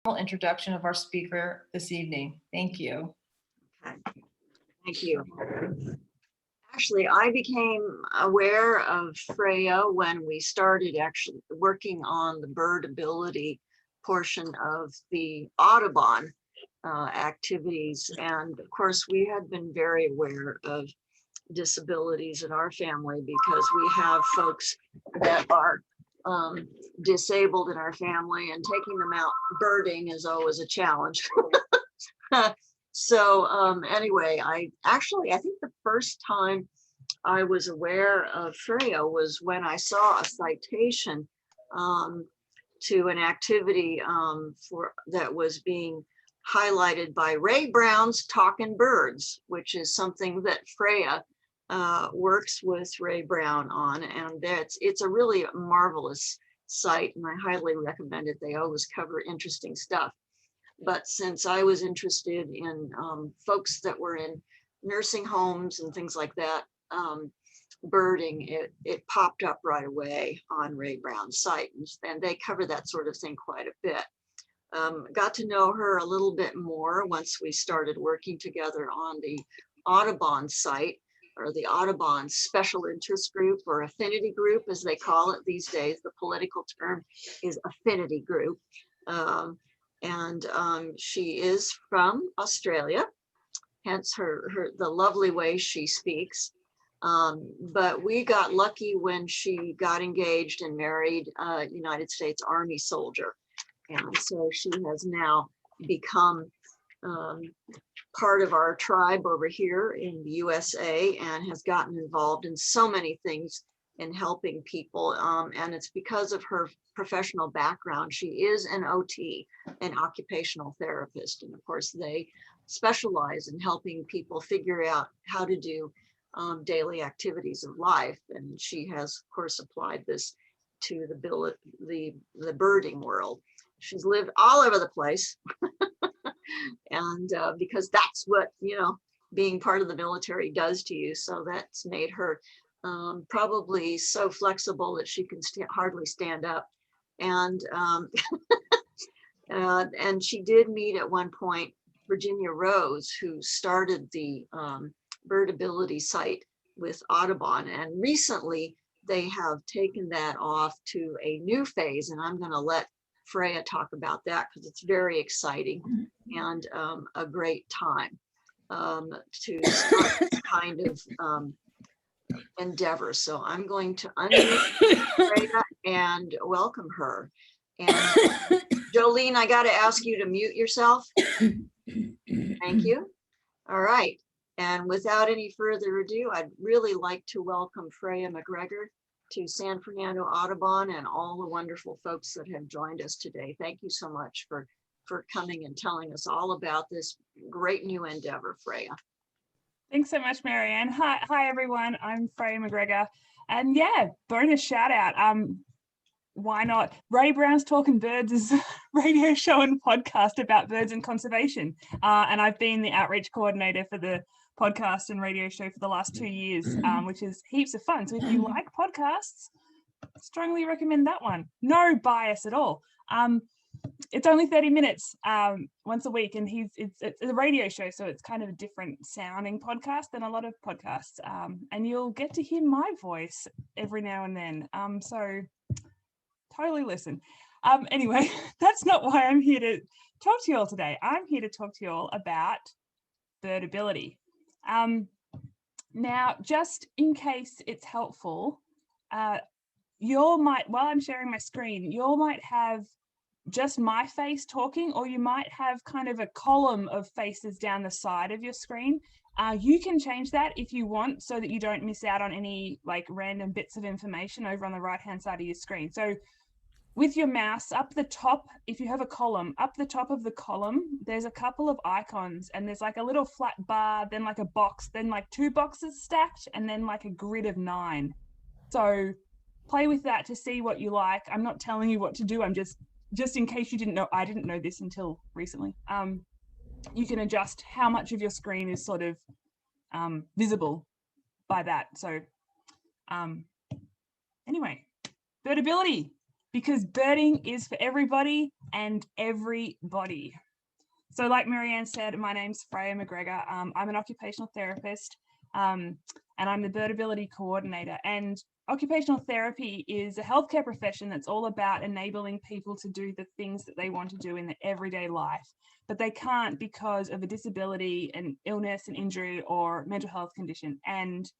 introduction of our speaker this evening. Thank you. Okay. Thank you. Actually, I became aware of Freya when we started actually working on the Birdability portion of the Audubon activities. And of course, we had been very aware of disabilities in our family because we have folks that are disabled in our family, and taking them out birding is always a challenge. So anyway, I think the first time I was aware of Freya was when I saw a citation to an activity that was being highlighted by Ray Brown's Talking Birds, which is something that Freya works with Ray Brown on, and it's a really marvelous site, and I highly recommend it. They always cover interesting stuff. But since I was interested in folks that were in nursing homes and things like that, birding, it popped up right away on Ray Brown's site, and they cover that sort of thing quite a bit. Got to know her a little bit more once we started working together on the Audubon site, or the Audubon Special Interest Group, or Affinity Group, as they call it these days. The political term is Affinity Group. She is from Australia, hence the lovely way she speaks. But we got lucky when she got engaged and married a United States Army soldier. And so she has now become part of our tribe over here in the USA, and has gotten involved in so many things in helping people. And it's because of her professional background. She is an OT, an occupational therapist. And of course, they specialize in helping people figure out how to do daily activities of life. And she has, of course, applied this to the birding world. She's lived all over the place. And because that's what, being part of the military does to you. So that's made her probably so flexible that she can hardly stand up. And and she did meet at one point Virginia Rose, who started the Birdability site with Audubon. And recently they have taken that off to a new phase. And I'm going to let Freya talk about that because it's very exciting and a great time to start this kind of endeavor. So I'm going to unmute Freya and welcome her. And Jolene, I got to ask you to mute yourself. Thank you. All right. And without any further ado, I'd really like to welcome Freya MacGregor to San Fernando Audubon and all the wonderful folks that have joined us today. Thank you so much for coming and telling us all about this great new endeavor, Freya. Thanks so much, Marianne. Hi everyone. I'm Freya MacGregor, and yeah, bonus shout out. Why not? Ray Brown's Talking Birds is a radio show and podcast about birds and conservation, and I've been the outreach coordinator for the podcast and radio show for the last 2 years, which is heaps of fun. So if you like podcasts, strongly recommend that one. No bias at all. It's only 30 minutes once a week, and it's a radio show, so it's kind of a different sounding podcast than a lot of podcasts, and you'll get to hear my voice every now and then, so totally listen. Anyway, that's not why I'm here to talk to you all today. I'm here to talk to you all about birdability. Now, just in case it's helpful, you might, while I'm sharing my screen, you all might have just my face talking, or you might have kind of a column of faces down the side of your screen. You can change that if you want, so that you don't miss out on any like random bits of information over on the right hand side of your screen. So with your mouse up the top, if you have a column, up the top of the column, there's a couple of icons, and there's like a little flat bar, then like a box, then like 2 boxes stacked, and then like a grid of 9. So play with that to see what you like. I'm not telling you what to do. I'm just in case you didn't know, I didn't know this until recently. You can adjust how much of your screen is sort of visible by that. So anyway, birdability. because birding is for everybody and everybody. So like Marianne said, my name's Freya MacGregor. I'm an occupational therapist, and I'm the Birdability coordinator. And occupational therapy is a healthcare profession that's all about enabling people to do the things that they want to do in their everyday life, but they can't because of a disability, an illness, an injury, or mental health condition. And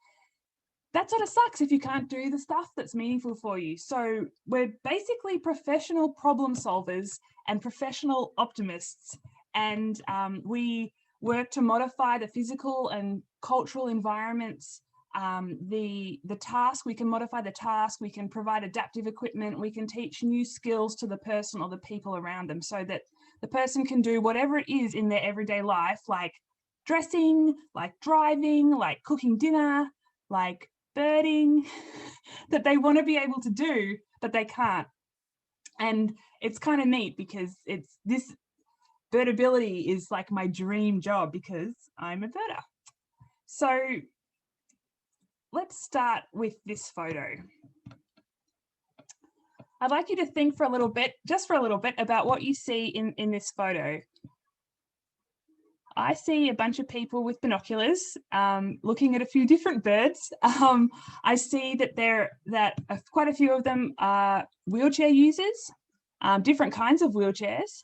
that sort of sucks if you can't do the stuff that's meaningful for you. So we're basically professional problem solvers and professional optimists. And we work to modify the physical and cultural environments. The task, we can modify the task, we can provide adaptive equipment, we can teach new skills to the person or the people around them so that the person can do whatever it is in their everyday life, like dressing, like driving, like cooking dinner, like birding, that they want to be able to do, but they can't. And it's kind of neat because it's this birdability is like my dream job because I'm a birder. So let's start with this photo. I'd like you to think for a little bit, just for a little bit, about what you see in this photo. I see a bunch of people with binoculars looking at a few different birds. I see that quite a few of them are wheelchair users, different kinds of wheelchairs.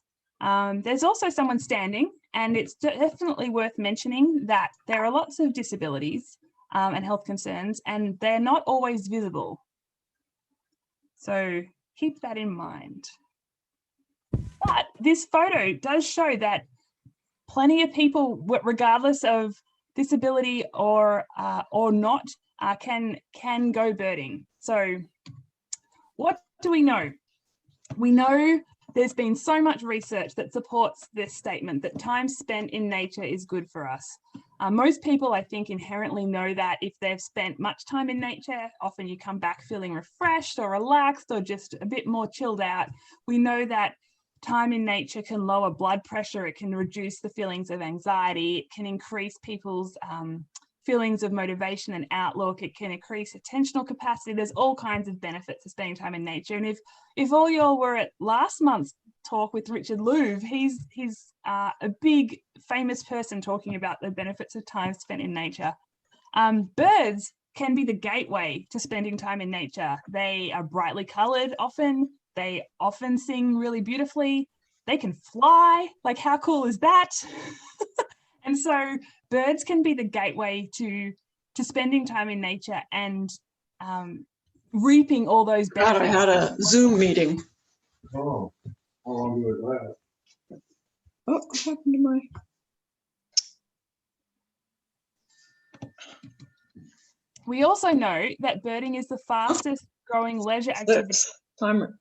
There's also someone standing, and it's definitely worth mentioning that there are lots of disabilities and health concerns, and they're not always visible. So keep that in mind. But this photo does show that plenty of people, regardless of disability or not, can go birding. So what do we know? We know there's been so much research that supports this statement that time spent in nature is good for us. Most people, I think, inherently know that if they've spent much time in nature, often you come back feeling refreshed or relaxed or just a bit more chilled out. We know that time in nature can lower blood pressure, it can reduce the feelings of anxiety, it can increase people's feelings of motivation and outlook, it can increase attentional capacity. There's all kinds of benefits of spending time in nature. And if all y'all were at last month's talk with Richard Louv, he's a big famous person talking about the benefits of time spent in nature. Birds can be the gateway to spending time in nature. They are brightly colored often. They often sing really beautifully. They can fly. Like, how cool is that? And so birds can be the gateway to spending time in nature and reaping all those benefits. God, I had a Zoom meeting. Oh, how long do it last? Oh, what happened to my? We also know that birding is the fastest growing leisure activity. Timer.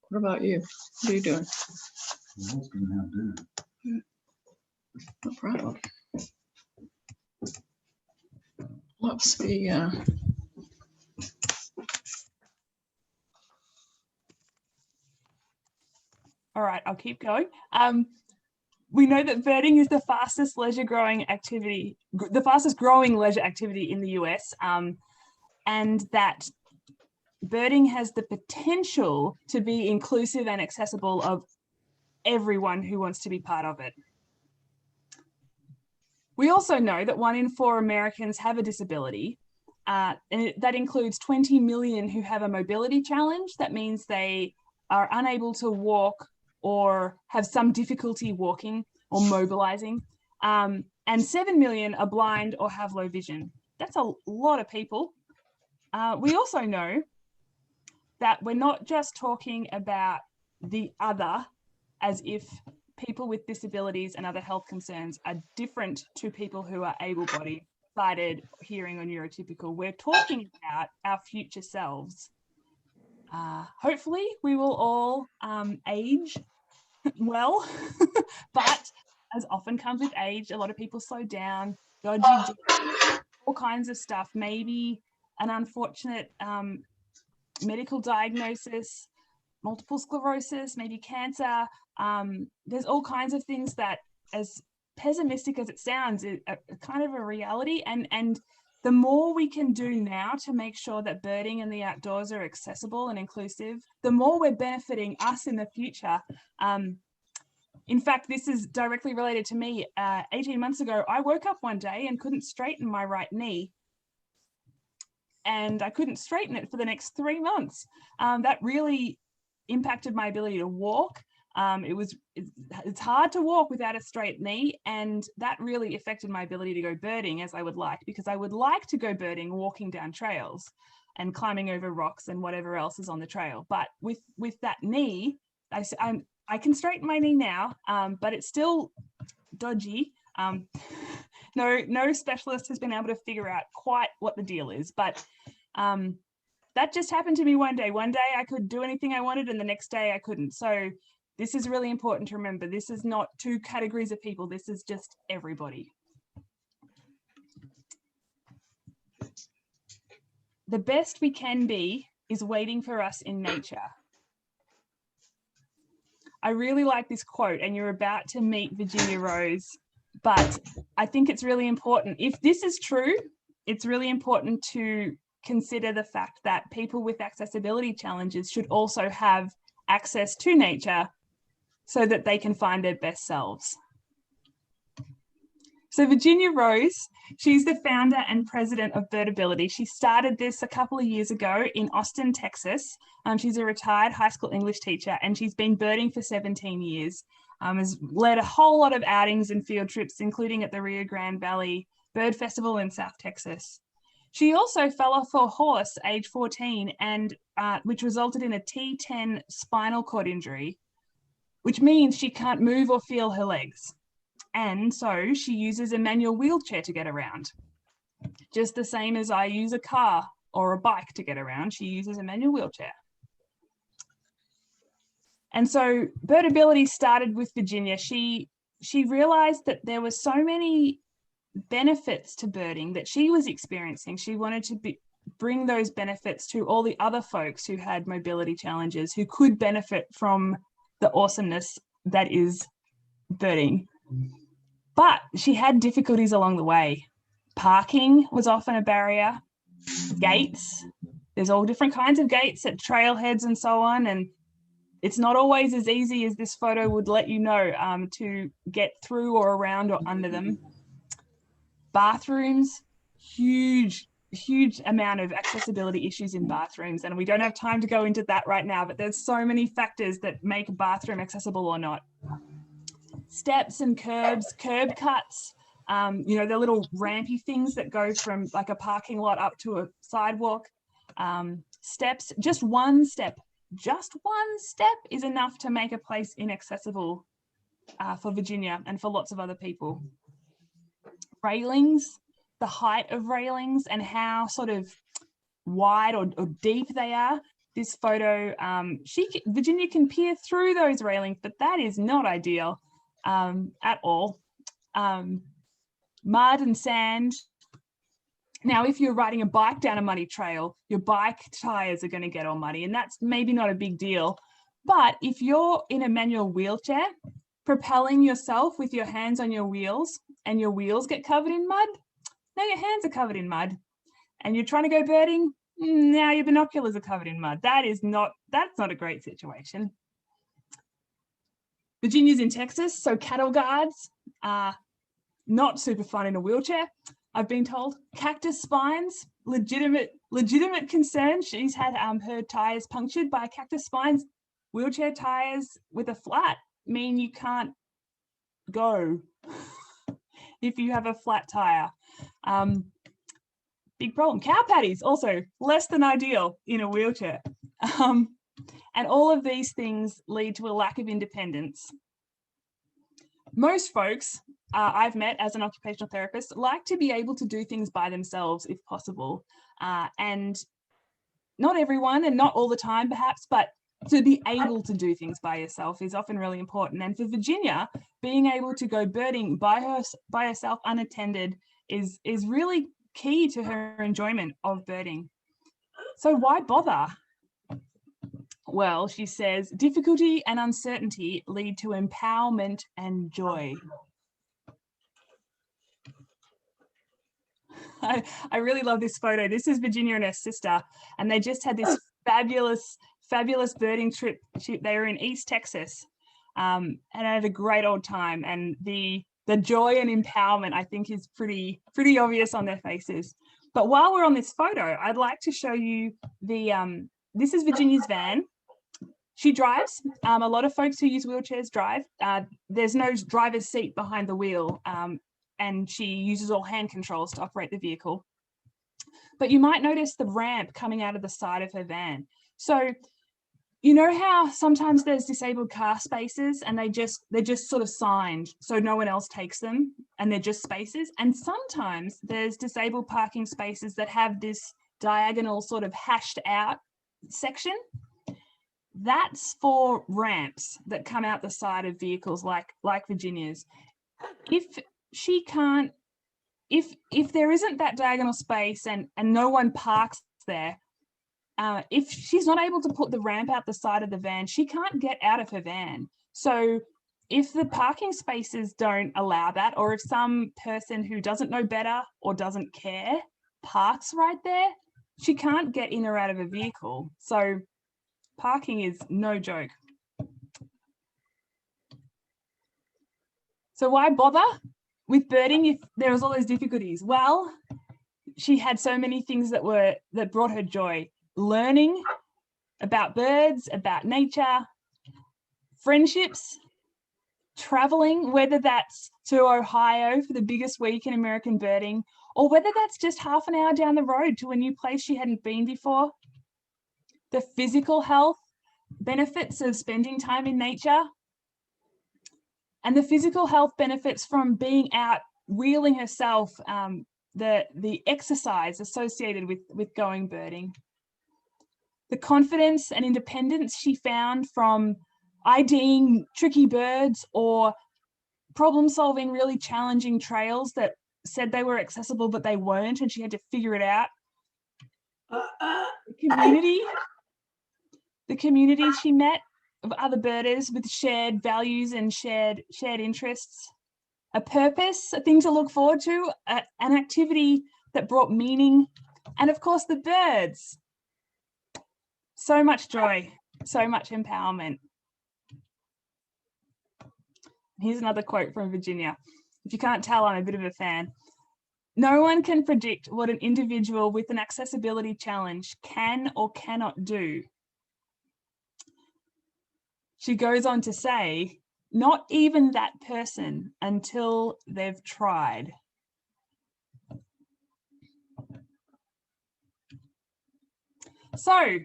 What about you? What are you doing? I was gonna have dinner. No problem. Let's see. All right, I'll keep going. We know that birding is the fastest growing leisure activity in the US, and that birding has the potential to be inclusive and accessible of everyone who wants to be part of it. We also know that 1 in 4 Americans have a disability, and that includes 20 million who have a mobility challenge. That means they are unable to walk or have some difficulty walking or mobilizing. And 7 million are blind or have low vision. That's a lot of people. We also know that we're not just talking about the other as if people with disabilities and other health concerns are different to people who are able-bodied, sighted, hearing, or neurotypical. We're talking about our future selves. Hopefully we will all age well, but as often comes with age, a lot of people slow down, dodgy, all kinds of stuff, maybe an unfortunate medical diagnosis, multiple sclerosis, maybe cancer. There's all kinds of things that, as pessimistic as it sounds, is a kind of a reality, and The more we can do now to make sure that birding and the outdoors are accessible and inclusive, the more we're benefiting us in the future. In fact, this is directly related to me. 18 months ago, I woke up one day and couldn't straighten my right knee. And I couldn't straighten it for the next 3 months. That really impacted my ability to walk. It's hard to walk without a straight knee, and that really affected my ability to go birding as I would like, because I would like to go birding walking down trails and climbing over rocks and whatever else is on the trail. But with that knee, I can straighten my knee now, but it's still dodgy. No specialist has been able to figure out quite what the deal is, but that just happened to me one day. One day I could do anything I wanted, and the next day I couldn't. So this is really important to remember. This is not two categories of people. This is just everybody. The best we can be is waiting for us in nature. I really like this quote, and you're about to meet Virginia Rose, but I think it's really important. If this is true, it's really important to consider the fact that people with accessibility challenges should also have access to nature so that they can find their best selves. So Virginia Rose, she's the founder and president of Birdability. She started this a couple of years ago in Austin, Texas. She's a retired high school English teacher, and she's been birding for 17 years. Has led a whole lot of outings and field trips, including at the Rio Grande Valley Bird Festival in South Texas. She also fell off a horse age 14, and which resulted in a T10 spinal cord injury, which means she can't move or feel her legs. And so she uses a manual wheelchair to get around. Just the same as I use a car or a bike to get around, she uses a manual wheelchair. And so Birdability started with Virginia. She realized that there were so many benefits to birding that she was experiencing. She wanted to bring those benefits to all the other folks who had mobility challenges, who could benefit from the awesomeness that is birding. But she had difficulties along the way. Parking was often a barrier. Gates, there's all different kinds of gates at trailheads and so on, and it's not always as easy as this photo would let you know to get through or around or under them. Bathrooms, huge amount of accessibility issues in bathrooms, and we don't have time to go into that right now, but there's so many factors that make a bathroom accessible or not. Steps and curbs, curb cuts, the little rampy things that go from like a parking lot up to a sidewalk. Steps, just one step is enough to make a place inaccessible for Virginia and for lots of other people. Railings, the height of railings and how sort of wide or deep they are. This photo, Virginia can peer through those railings, but that is not ideal at all. Mud and sand. Now, if you're riding a bike down a muddy trail, your bike tires are going to get all muddy, and that's maybe not a big deal. But if you're in a manual wheelchair, propelling yourself with your hands on your wheels, and your wheels get covered in mud, now your hands are covered in mud. And you're trying to go birding, now your binoculars are covered in mud. That's not a great situation. Virginia's in Texas, so cattle guards are not super fun in a wheelchair, I've been told. Cactus spines, legitimate concern. She's had her tires punctured by cactus spines. Wheelchair tires with a flat mean you can't go if you have a flat tire. Big problem. Cow patties, also less than ideal in a wheelchair. And all of these things lead to a lack of independence. Most folks I've met as an occupational therapist like to be able to do things by themselves if possible. And not everyone and not all the time perhaps, but to be able to do things by yourself is often really important. And for Virginia, being able to go birding by herself unattended is really key to her enjoyment of birding. So why bother? Well, she says, difficulty and uncertainty lead to empowerment and joy. I really love this photo. This is Virginia and her sister, and they just had this fabulous birding trip. They were in East Texas, and had a great old time. And the joy and empowerment, I think, is pretty obvious on their faces. But while we're on this photo, I'd like to show you this is Virginia's van. She drives. A lot of folks who use wheelchairs drive. There's no driver's seat behind the wheel, and she uses all hand controls to operate the vehicle. But you might notice the ramp coming out of the side of her van. So you know how sometimes there's disabled car spaces and they're just sort of signed so no one else takes them and they're just spaces. And sometimes there's disabled parking spaces that have this diagonal sort of hashed out section. That's for ramps that come out the side of vehicles like Virginia's. If she can't, if there isn't that diagonal space and no one parks there, if she's not able to put the ramp out the side of the van, she can't get out of her van. So if the parking spaces don't allow that, or if some person who doesn't know better or doesn't care parks right there, she can't get in or out of a vehicle. So parking is no joke. So why bother with birding if there was all those difficulties? Well, she had so many things that brought her joy. Learning about birds, about nature, friendships, traveling, whether that's to Ohio for the biggest week in American birding, or whether that's just half an hour down the road to a new place she hadn't been before. The physical health benefits of spending time in nature, and the physical health benefits from being out wheeling herself, the exercise associated with going birding. The confidence and independence she found from IDing tricky birds or problem solving really challenging trails that said they were accessible but they weren't, and she had to figure it out. The community she met of other birders with shared values and shared interests. A purpose, a thing to look forward to, an activity that brought meaning, and of course the birds. So much joy, so much empowerment. Here's another quote from Virginia. If you can't tell, I'm a bit of a fan. No one can predict what an individual with an accessibility challenge can or cannot do. She goes on to say, not even that person until they've tried. So,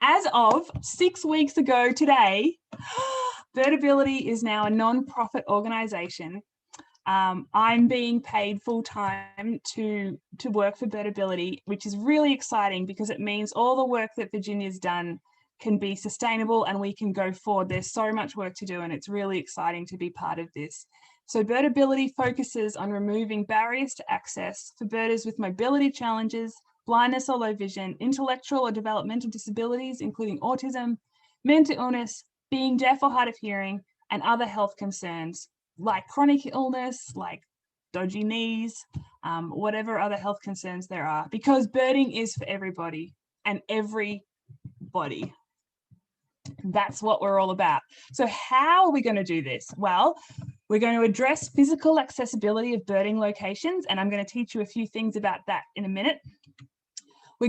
as of 6 weeks ago today, Birdability is now a non-profit organisation. I'm being paid full-time to work for Birdability, which is really exciting because it means all the work that Virginia's done can be sustainable and we can go forward. There's so much work to do and it's really exciting to be part of this. So Birdability focuses on removing barriers to access for birders with mobility challenges, blindness or low vision, intellectual or developmental disabilities, including autism, mental illness, being deaf or hard of hearing, and other health concerns like chronic illness, like dodgy knees, whatever other health concerns there are, because birding is for everybody and everybody. That's what we're all about. So how are we going to do this? Well, we're going to address physical accessibility of birding locations, and I'm going to teach you a few things about that in a minute. We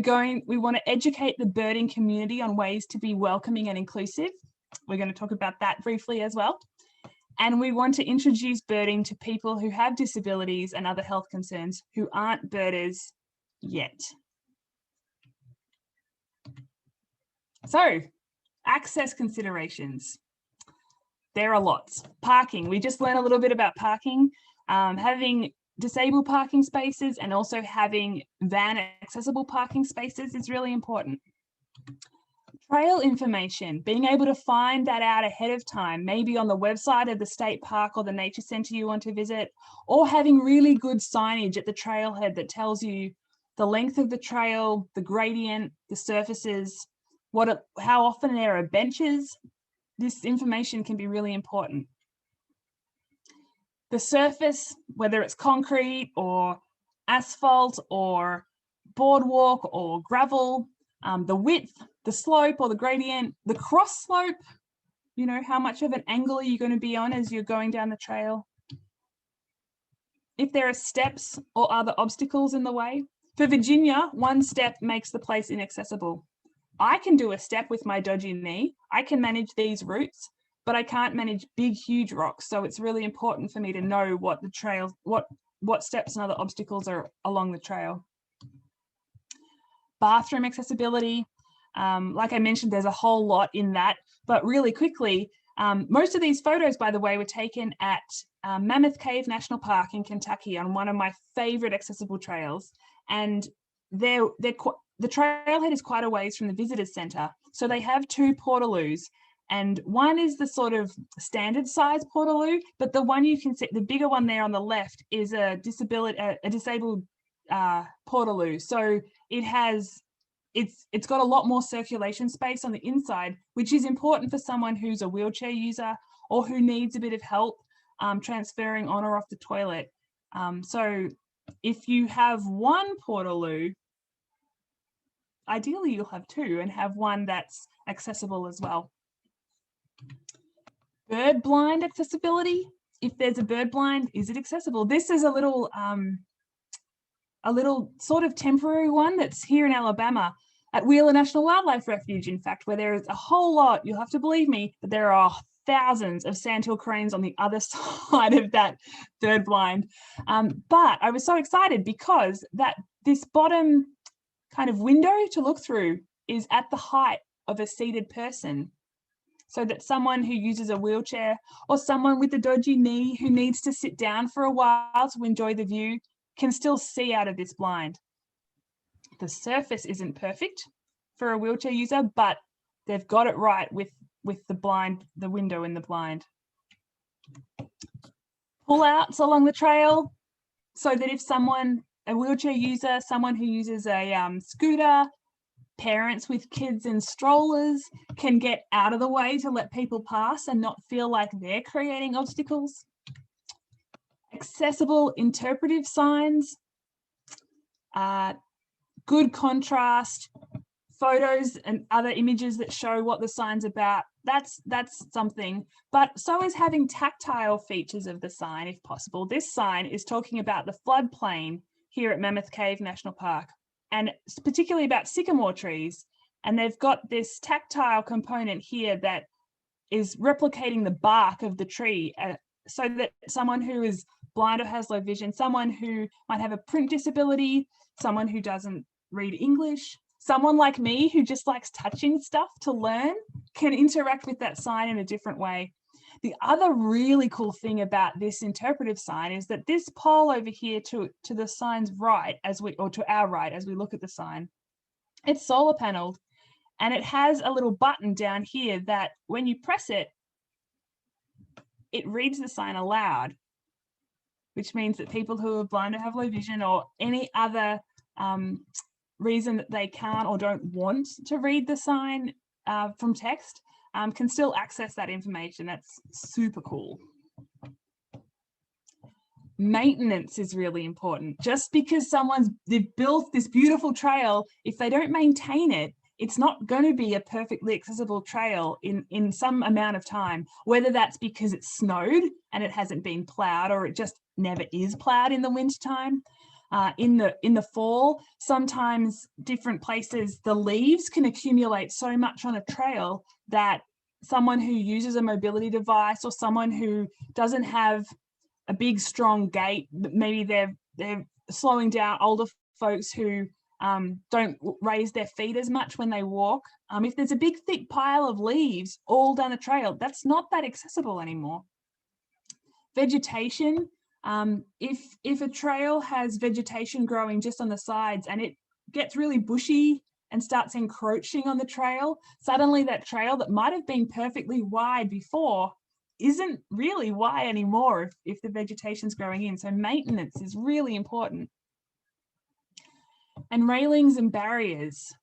want to educate the birding community on ways to be welcoming and inclusive. We're going to talk about that briefly as well. And we want to introduce birding to people who have disabilities and other health concerns who aren't birders yet. So, access considerations. There are lots. Parking, we just learned a little bit about parking. Having disabled parking spaces and also having van accessible parking spaces is really important. Trail information, being able to find that out ahead of time, maybe on the website of the state park or the nature center you want to visit, or having really good signage at the trailhead that tells you the length of the trail, the gradient, the surfaces, how often there are benches. This information can be really important. The surface, whether it's concrete or asphalt or boardwalk or gravel, the width, the slope or the gradient, the cross slope, you know, how much of an angle are you going to be on as you're going down the trail? If there are steps or other obstacles in the way. For Virginia, one step makes the place inaccessible. I can do a step with my dodgy knee. I can manage these routes, but I can't manage big, huge rocks. So it's really important for me to know what the trail, what steps and other obstacles are along the trail. Bathroom accessibility. Like I mentioned, there's a whole lot in that, but really quickly, most of these photos, by the way, were taken at Mammoth Cave National Park in Kentucky on one of my favorite accessible trails. And the trailhead is quite a ways from the visitor center. So they have two portaloos, and one is the sort of standard size portaloo, but the one you can see, the bigger one there on the left, is a disabled portaloo. So it's got a lot more circulation space on the inside, which is important for someone who's a wheelchair user or who needs a bit of help transferring on or off the toilet. So if you have one portaloo, ideally you'll have two and have one that's accessible as well. Bird blind accessibility. If there's a bird blind, is it accessible? This is a little sort of temporary one that's here in Alabama at Wheeler National Wildlife Refuge, in fact, where there is a whole lot, you'll have to believe me, but there are thousands of sandhill cranes on the other side of that bird blind. But I was so excited because this bottom kind of window to look through is at the height of a seated person, so that someone who uses a wheelchair or someone with a dodgy knee who needs to sit down for a while to enjoy the view can still see out of this blind. The surface isn't perfect for a wheelchair user, but they've got it right with the blind, the window in the blind. Pull-outs along the trail, so that if a wheelchair user, someone who uses a scooter, parents with kids in strollers can get out of the way to let people pass and not feel like they're creating obstacles. Accessible interpretive signs, good contrast, photos and other images that show what the sign's about. That's something, but so is having tactile features of the sign if possible. This sign is talking about the floodplain here at Mammoth Cave National Park, and particularly about sycamore trees. And they've got this tactile component here that is replicating the bark of the tree, so that someone who is blind or has low vision, someone who might have a print disability, someone who doesn't read English, someone like me who just likes touching stuff to learn, can interact with that sign in a different way. The other really cool thing about this interpretive sign is that this pole over here to the sign's right, or to our right as we look at the sign, it's solar paneled, and it has a little button down here that when you press it, it reads the sign aloud, which means that people who are blind or have low vision or any other reason that they can't or don't want to read the sign from text can still access that information. That's super cool. Maintenance is really important. Just because they've built this beautiful trail, if they don't maintain it, it's not going to be a perfectly accessible trail in some amount of time, whether that's because it snowed and it hasn't been plowed, or it just never is plowed in the wintertime. In the fall, sometimes different places, the leaves can accumulate so much on a trail that someone who uses a mobility device or someone who doesn't have a big strong gait, maybe they're slowing down, older folks who don't raise their feet as much when they walk. If there's a big thick pile of leaves all down the trail, that's not that accessible anymore. Vegetation. If a trail has vegetation growing just on the sides and it gets really bushy and starts encroaching on the trail, suddenly that trail that might have been perfectly wide before isn't really wide anymore if the vegetation's growing in. So maintenance is really important. And railings and barriers.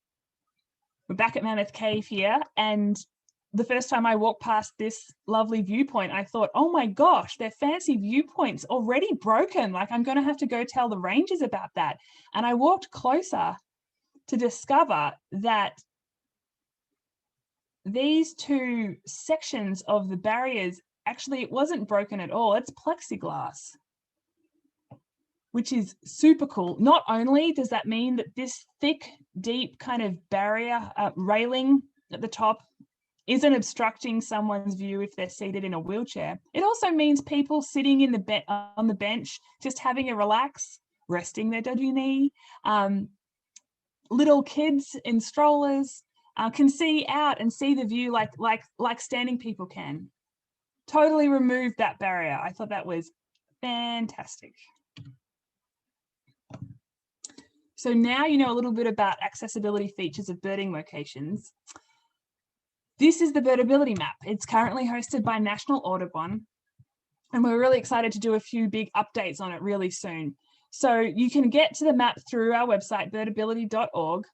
We're back at Mammoth Cave here, and the first time I walked past this lovely viewpoint, I thought, oh my gosh, their fancy viewpoint's already broken. Like, I'm going to have to go tell the rangers about that. And I walked closer to discover that these two sections of the barriers, actually, it wasn't broken at all. It's plexiglass, which is super cool. Not only does that mean that this thick, deep kind of barrier railing at the top isn't obstructing someone's view if they're seated in a wheelchair, it also means people sitting in the on the bench, just having a relax, resting their dodgy knee, little kids in strollers can see out and see the view like standing people can. Totally removed that barrier. I thought that was fantastic. So now you know a little bit about accessibility features of birding locations. This is the Birdability map. It's currently hosted by National Audubon, and we're really excited to do a few big updates on it really soon. So you can get to the map through our website, birdability.org.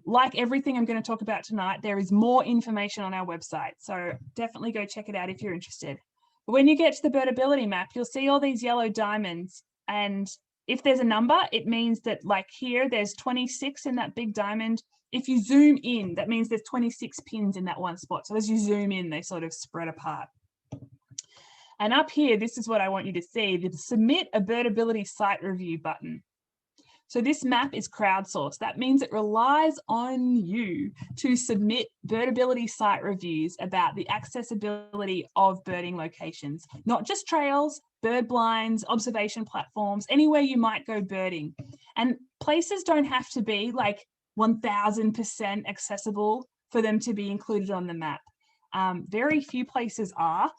Like everything I'm going to talk about tonight, there is more information on our website. So definitely go check it out if you're interested. But when you get to the Birdability map, you'll see all these yellow diamonds. And if there's a number, it means that, like here, there's 26 in that big diamond. If you zoom in, that means there's 26 pins in that one spot. So as you zoom in, they sort of spread apart. And up here, this is what I want you to see, the Submit a Birdability Site Review button. So this map is crowdsourced. That means it relies on you to submit birdability site reviews about the accessibility of birding locations, not just trails, bird blinds, observation platforms, anywhere you might go birding. And places don't have to be like 1000% accessible for them to be included on the map. Very few places are.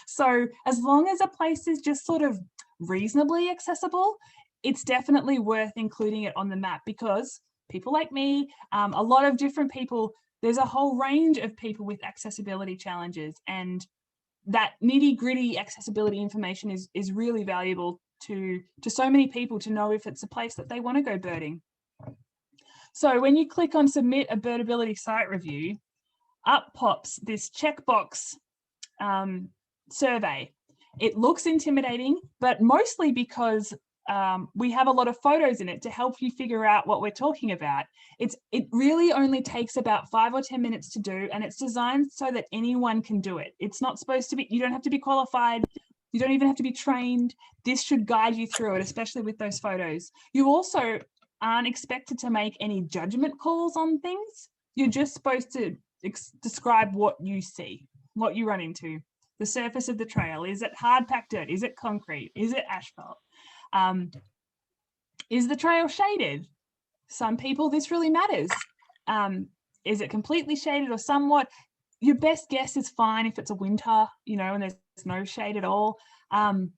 So as long as a place is just sort of reasonably accessible, it's definitely worth including it on the map, because people like me, a lot of different people, there's a whole range of people with accessibility challenges, and that nitty-gritty accessibility information is really valuable to so many people to know if it's a place that they want to go birding. So when you click on Submit a Birdability Site Review, up pops this checkbox survey. It looks intimidating, but mostly because we have a lot of photos in it to help you figure out what we're talking about. It really only takes about 5 or 10 minutes to do, and it's designed so that anyone can do it. It's not supposed to be, you don't have to be qualified, you don't even have to be trained. This should guide you through it, especially with those photos. You also aren't expected to make any judgment calls on things. You're just supposed to describe what you see, what you run into. The surface of the trail, is it hard packed dirt? Is it concrete? Is it asphalt? Is the trail shaded? Some people, this really matters. Is it completely shaded or somewhat? Your best guess is fine if it's a winter, you know, and there's no shade at all. And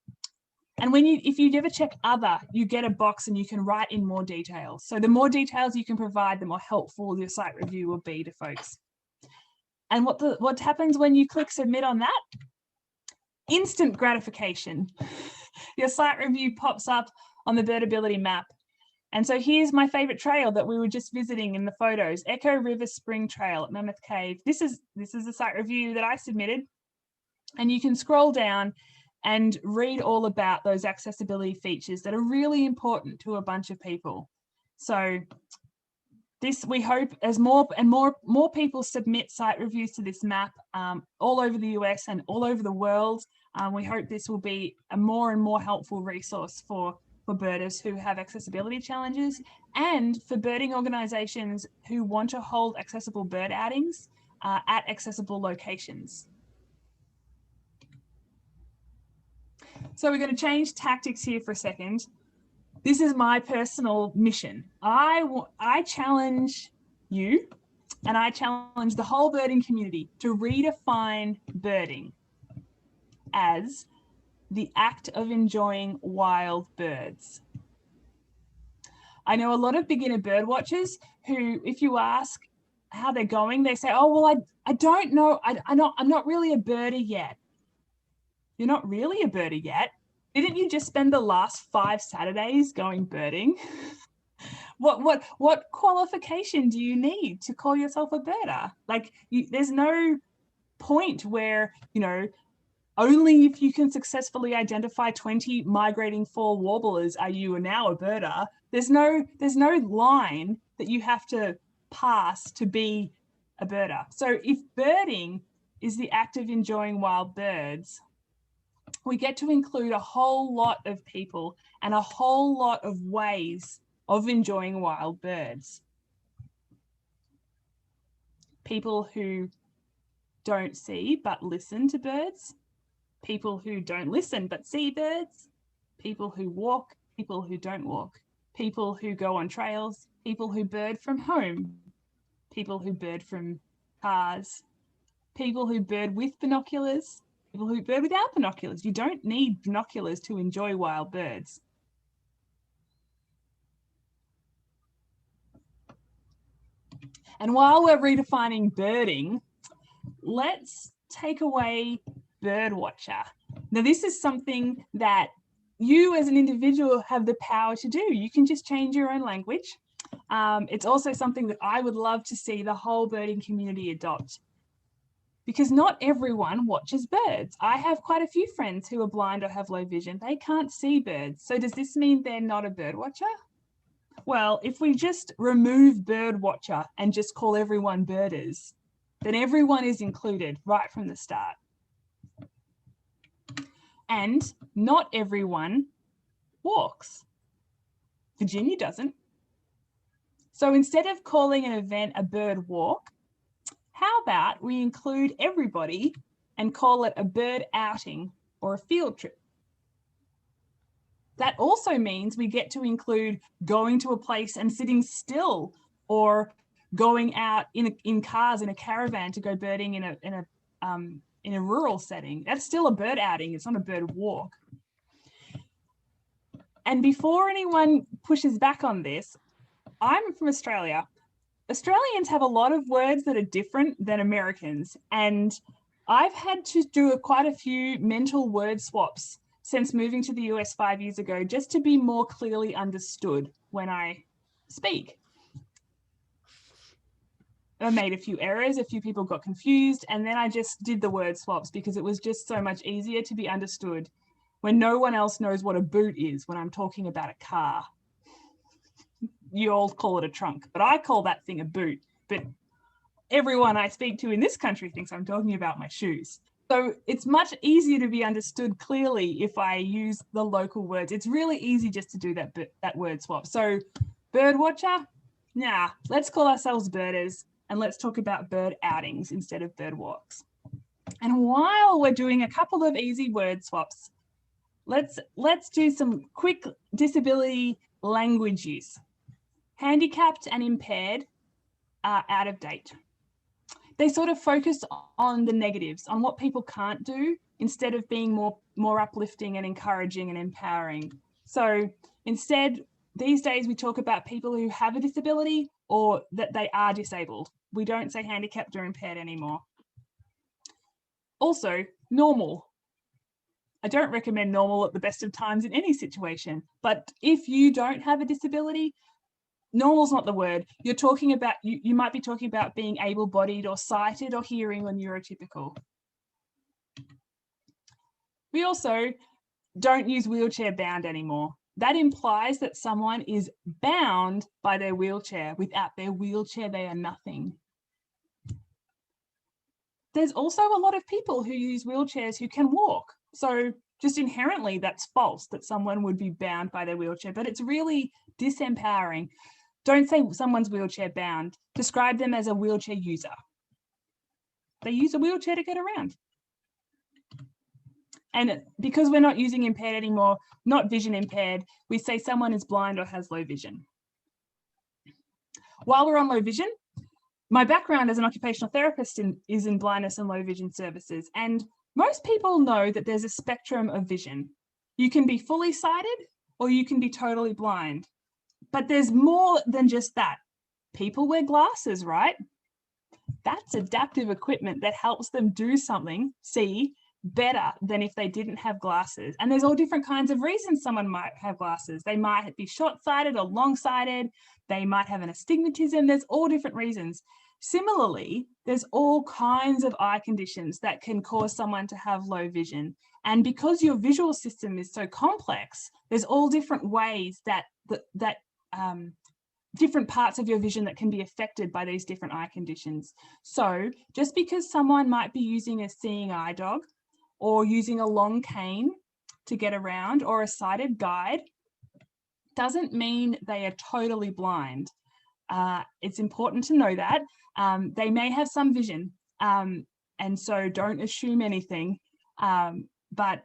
if you ever check other, you get a box and you can write in more details. So the more details you can provide, the more helpful your site review will be to folks. And what happens when you click submit on that? Instant gratification. Your site review pops up on the Birdability map. And so here's my favorite trail that we were just visiting in the photos, Echo River Spring Trail at Mammoth Cave. This is the site review that I submitted. And you can scroll down and read all about those accessibility features that are really important to a bunch of people. So this, we hope, as more people submit site reviews to this map all over the US and all over the world, we hope this will be a more and more helpful resource for birders who have accessibility challenges, and for birding organizations who want to hold accessible bird outings at accessible locations. So we're going to change tactics here for a second. This is my personal mission. I challenge you, and I challenge the whole birding community to redefine birding as the act of enjoying wild birds. I know a lot of beginner bird watchers who, if you ask how they're going, they say, oh, well, I don't know. I'm not really a birder yet. You're not really a birder yet. Didn't you just spend the last 5 Saturdays going birding? What qualification do you need to call yourself a birder? Like, there's no point where, you know, only if you can successfully identify 20 migrating fall warblers are you now a birder. There's no line that you have to pass to be a birder. So if birding is the act of enjoying wild birds, we get to include a whole lot of people and a whole lot of ways of enjoying wild birds. People who don't see but listen to birds, people who don't listen but see birds, people who walk, people who don't walk, people who go on trails, people who bird from home, people who bird from cars, people who bird with binoculars, people who bird without binoculars. You don't need binoculars to enjoy wild birds. And while we're redefining birding, let's take away birdwatcher. Now, this is something that you as an individual have the power to do. You can just change your own language. It's also something that I would love to see the whole birding community adopt, because not everyone watches birds. I have quite a few friends who are blind or have low vision. They can't see birds. So does this mean they're not a bird watcher? Well, if we just remove bird watcher and just call everyone birders, then everyone is included right from the start. And not everyone walks. Virginia doesn't. So instead of calling an event a bird walk, how about we include everybody and call it a bird outing or a field trip? That also means we get to include going to a place and sitting still, or going out in cars in a caravan to go birding in a rural setting. That's still a bird outing. It's not a bird walk. And before anyone pushes back on this, I'm from Australia. Australians have a lot of words that are different than Americans, and I've had to do quite a few mental word swaps since moving to the US 5 years ago, just to be more clearly understood when I speak. I made a few errors, a few people got confused, and then I just did the word swaps because it was just so much easier to be understood when no one else knows what a boot is when I'm talking about a car. You all call it a trunk, but I call that thing a boot. But everyone I speak to in this country thinks I'm talking about my shoes. So it's much easier to be understood clearly if I use the local words. It's really easy just to do that word swap. So bird watcher, nah, let's call ourselves birders and let's talk about bird outings instead of bird walks. And while we're doing a couple of easy word swaps, let's do some quick disability language use. Handicapped and impaired are out of date. They sort of focus on the negatives, on what people can't do, instead of being more uplifting and encouraging and empowering. So instead, these days we talk about people who have a disability or that they are disabled. We don't say handicapped or impaired anymore. Also, normal. I don't recommend normal at the best of times in any situation, but if you don't have a disability, normal's not the word. You're talking about, you might be talking about being able-bodied or sighted or hearing or neurotypical. We also don't use wheelchair bound anymore. That implies that someone is bound by their wheelchair. Without their wheelchair, they are nothing. There's also a lot of people who use wheelchairs who can walk. So just inherently, that's false that someone would be bound by their wheelchair, but it's really disempowering. Don't say someone's wheelchair bound. Describe them as a wheelchair user. They use a wheelchair to get around. And because we're not using impaired anymore, not vision impaired, we say someone is blind or has low vision. While we're on low vision, my background as an occupational therapist is in blindness and low vision services. And most people know that there's a spectrum of vision. You can be fully sighted or you can be totally blind. But there's more than just that. People wear glasses, right? That's adaptive equipment that helps them do something, see, better than if they didn't have glasses. And there's all different kinds of reasons someone might have glasses. They might be short-sighted or long-sighted. They might have an astigmatism. There's all different reasons. Similarly, there's all kinds of eye conditions that can cause someone to have low vision. And because your visual system is so complex, there's all different ways that different parts of your vision that can be affected by these different eye conditions. So just because someone might be using a seeing eye dog or using a long cane to get around or a sighted guide doesn't mean they are totally blind. It's important to know that. They may have some vision, and so don't assume anything. But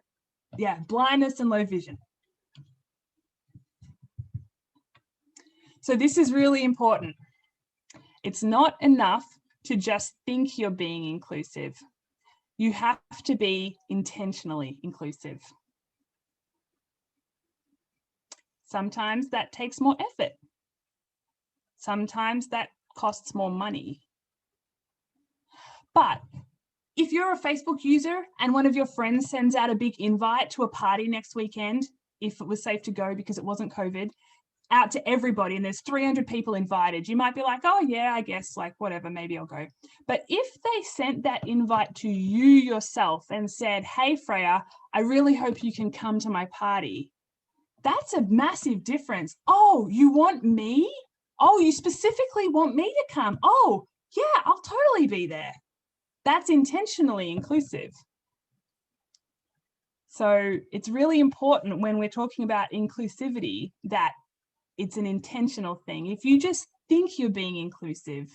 yeah, blindness and low vision. So this is really important. It's not enough to just think you're being inclusive. You have to be intentionally inclusive. Sometimes that takes more effort. Sometimes that costs more money. But if you're a Facebook user and one of your friends sends out a big invite to a party next weekend, if it was safe to go because it wasn't COVID, out to everybody, and there's 300 people invited, you might be like, oh yeah, I guess, like, whatever, maybe I'll go. But if they sent that invite to you yourself and said, hey Freya, I really hope you can come to my party, that's a massive difference. Oh, you want me? Oh, you specifically want me to come? Oh yeah, I'll totally be there. That's intentionally inclusive. So it's really important when we're talking about inclusivity that it's an intentional thing. If you just think you're being inclusive,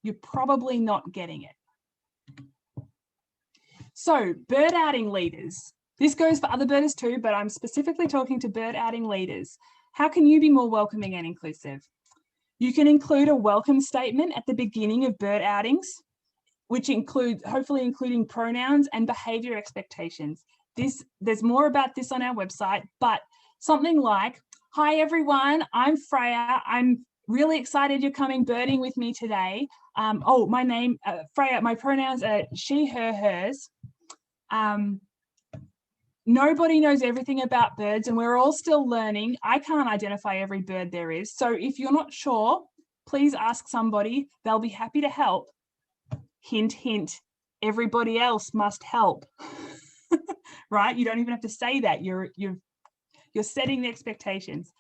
you're probably not getting it. So bird outing leaders. This goes for other birders too, but I'm specifically talking to bird outing leaders. How can you be more welcoming and inclusive? You can include a welcome statement at the beginning of bird outings, which includes, hopefully including pronouns and behavior expectations. There's more about this on our website, but something like, hi everyone, I'm Freya. I'm really excited you're coming birding with me today. Oh, my name, Freya, my pronouns are she, her, hers. Nobody knows everything about birds and we're all still learning. I can't identify every bird there is. So if you're not sure, please ask somebody. They'll be happy to help. Hint, hint, everybody else must help, right? You don't even have to say that. You're setting the expectations.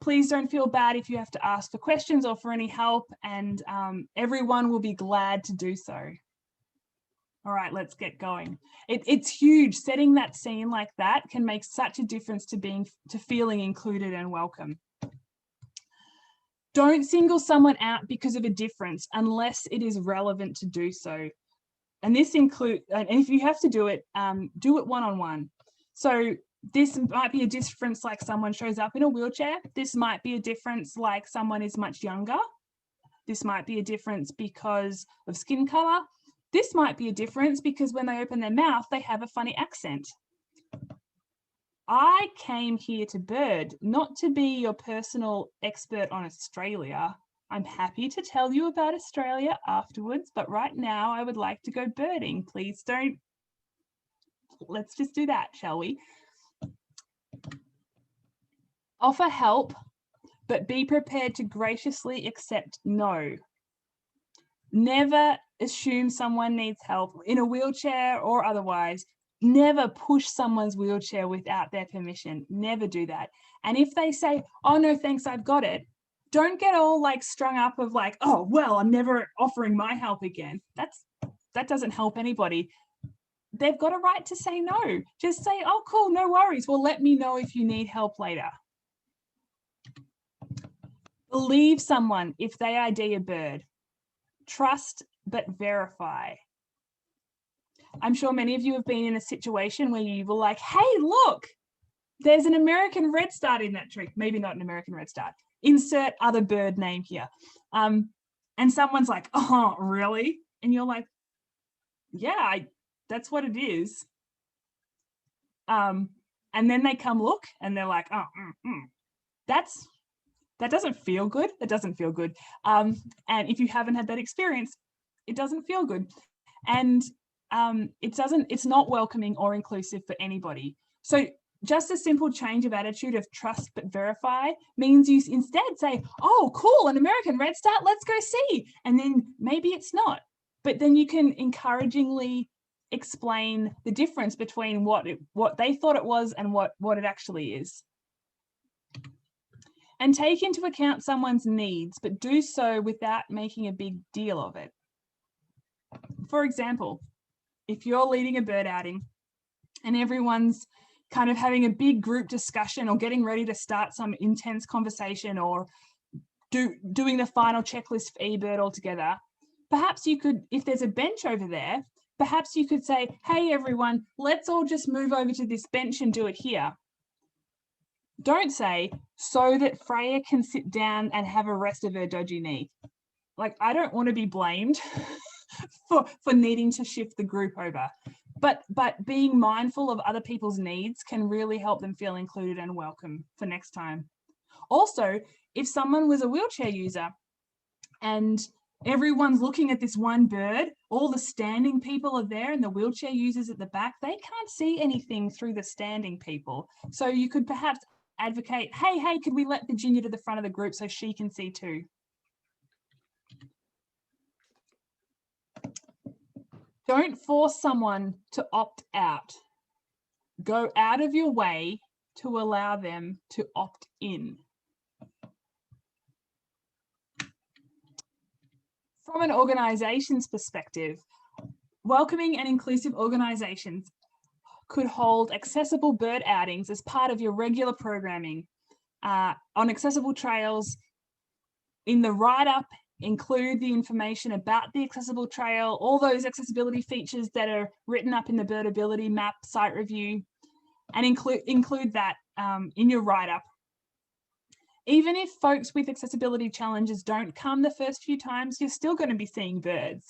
Please don't feel bad if you have to ask for questions or for any help, and everyone will be glad to do so. All right, let's get going. It's huge. Setting that scene like that can make such a difference to feeling included and welcome. Don't single someone out because of a difference unless it is relevant to do so. And this includes, and if you have to do it one-on-one. So this might be a difference like someone shows up in a wheelchair. This might be a difference like someone is much younger. This might be a difference because of skin color. This might be a difference because when they open their mouth, they have a funny accent. I came here to bird, not to be your personal expert on Australia. I'm happy to tell you about Australia afterwards, but right now I would like to go birding. Please don't. Let's just do that, shall we? Offer help, but be prepared to graciously accept no. Never assume someone needs help in a wheelchair or otherwise. Never push someone's wheelchair without their permission. Never do that. And if they say, oh no, thanks, I've got it, don't get all like strung up of like, oh, well, I'm never offering my help again. That doesn't help anybody. They've got a right to say no. Just say, oh, cool, no worries. Well, let me know if you need help later. Believe someone if they ID a bird. Trust, but verify. I'm sure many of you have been in a situation where you were like, hey, look, there's an American redstart in that tree. Maybe not an American redstart. Insert other bird name here. And someone's like, oh, really? And you're like, yeah, that's what it is. And then they come look and they're like, oh, that doesn't feel good. It doesn't feel good. And if you haven't had that experience, it doesn't feel good. And it's not welcoming or inclusive for anybody. So just a simple change of attitude of trust but verify means you instead say, oh, cool, an American redstart, let's go see. And then maybe it's not. But then you can encouragingly explain the difference between what they thought it was and what it actually is. And take into account someone's needs, but do so without making a big deal of it. For example, if you're leading a bird outing and everyone's kind of having a big group discussion or getting ready to start some intense conversation or doing the final checklist for eBird altogether, perhaps you could, if there's a bench over there, perhaps you could say, hey, everyone, let's all just move over to this bench and do it here. Don't say, so that Freya can sit down and have a rest of her dodgy knee. Like, I don't want to be blamed for needing to shift the group over. But being mindful of other people's needs can really help them feel included and welcome for next time. Also, if someone was a wheelchair user and everyone's looking at this one bird, all the standing people are there and the wheelchair users at the back, they can't see anything through the standing people. So you could perhaps advocate, hey, could we let Virginia to the front of the group so she can see too? Don't force someone to opt out. Go out of your way to allow them to opt in. From an organization's perspective, welcoming and inclusive organizations could hold accessible bird outings as part of your regular programming on accessible trails. In the write-up, include the information about the accessible trail, all those accessibility features that are written up in the Birdability map site review, and include that in your write-up. Even if folks with accessibility challenges don't come the first few times, you're still going to be seeing birds.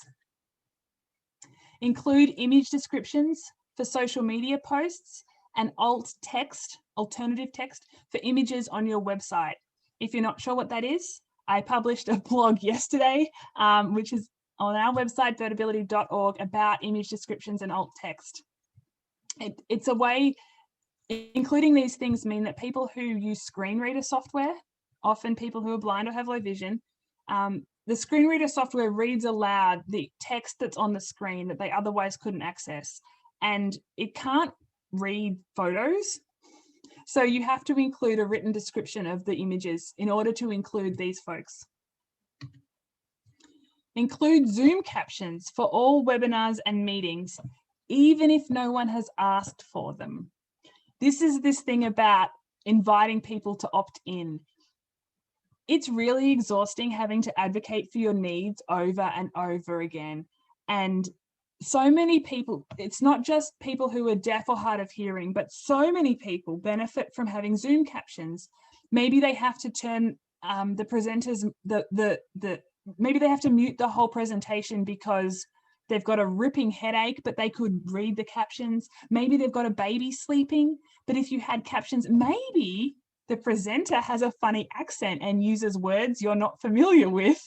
Include image descriptions for social media posts and alternative text for images on your website. If you're not sure what that is, I published a blog yesterday, which is on our website, birdability.org, about image descriptions and alt text. It's a way, including these things mean that people who use screen reader software, often people who are blind or have low vision, the screen reader software reads aloud the text that's on the screen that they otherwise couldn't access. And it can't read photos. So you have to include a written description of the images in order to include these folks. Include Zoom captions for all webinars and meetings, even if no one has asked for them. This is this thing about inviting people to opt in. It's really exhausting having to advocate for your needs over and over again. And so many people, it's not just people who are deaf or hard of hearing, but so many people benefit from having Zoom captions. Maybe they have to turn the presenters, maybe they have to mute the whole presentation because they've got a ripping headache, but they could read the captions. Maybe they've got a baby sleeping, but if you had captions, maybe the presenter has a funny accent and uses words you're not familiar with.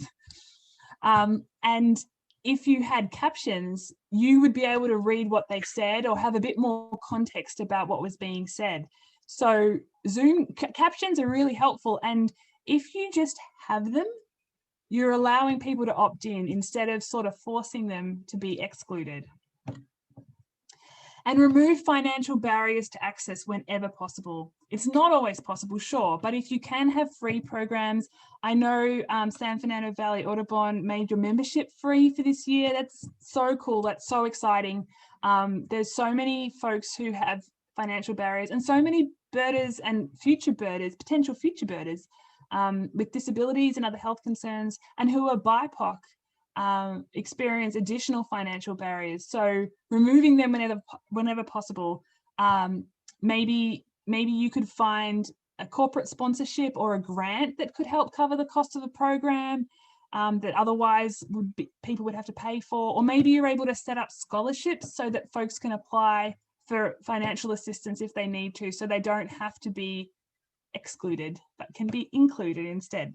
And if you had captions, you would be able to read what they said or have a bit more context about what was being said. So Zoom captions are really helpful. And if you just have them, you're allowing people to opt in instead of sort of forcing them to be excluded. And remove financial barriers to access whenever possible. It's not always possible, sure, but if you can have free programs, I know San Fernando Valley Audubon made your membership free for this year. That's so cool, that's so exciting. There's so many folks who have financial barriers and so many birders and future birders, potential future birders with disabilities and other health concerns and who are BIPOC. Experience additional financial barriers. So removing them whenever possible. Maybe you could find a corporate sponsorship or a grant that could help cover the cost of the program that otherwise people would have to pay for. Or maybe you're able to set up scholarships so that folks can apply for financial assistance if they need to, so they don't have to be excluded, but can be included instead.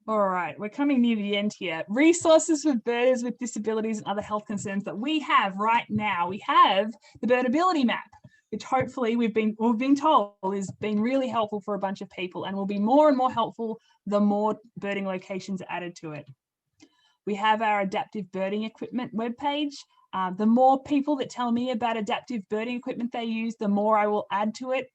All right, we're coming near the end here. Resources for birders with disabilities and other health concerns that we have right now. We have the Birdability map, which hopefully we've been told is been really helpful for a bunch of people and will be more and more helpful the more birding locations are added to it. We have our adaptive birding equipment webpage. The more people that tell me about adaptive birding equipment they use, the more I will add to it.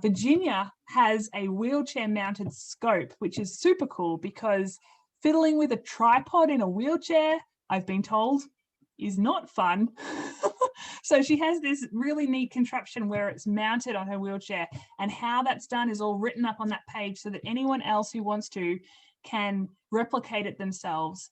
Virginia has a wheelchair mounted scope, which is super cool because fiddling with a tripod in a wheelchair, I've been told, is not fun. So she has this really neat contraption where it's mounted on her wheelchair, and how that's done is all written up on that page so that anyone else who wants to can replicate it themselves.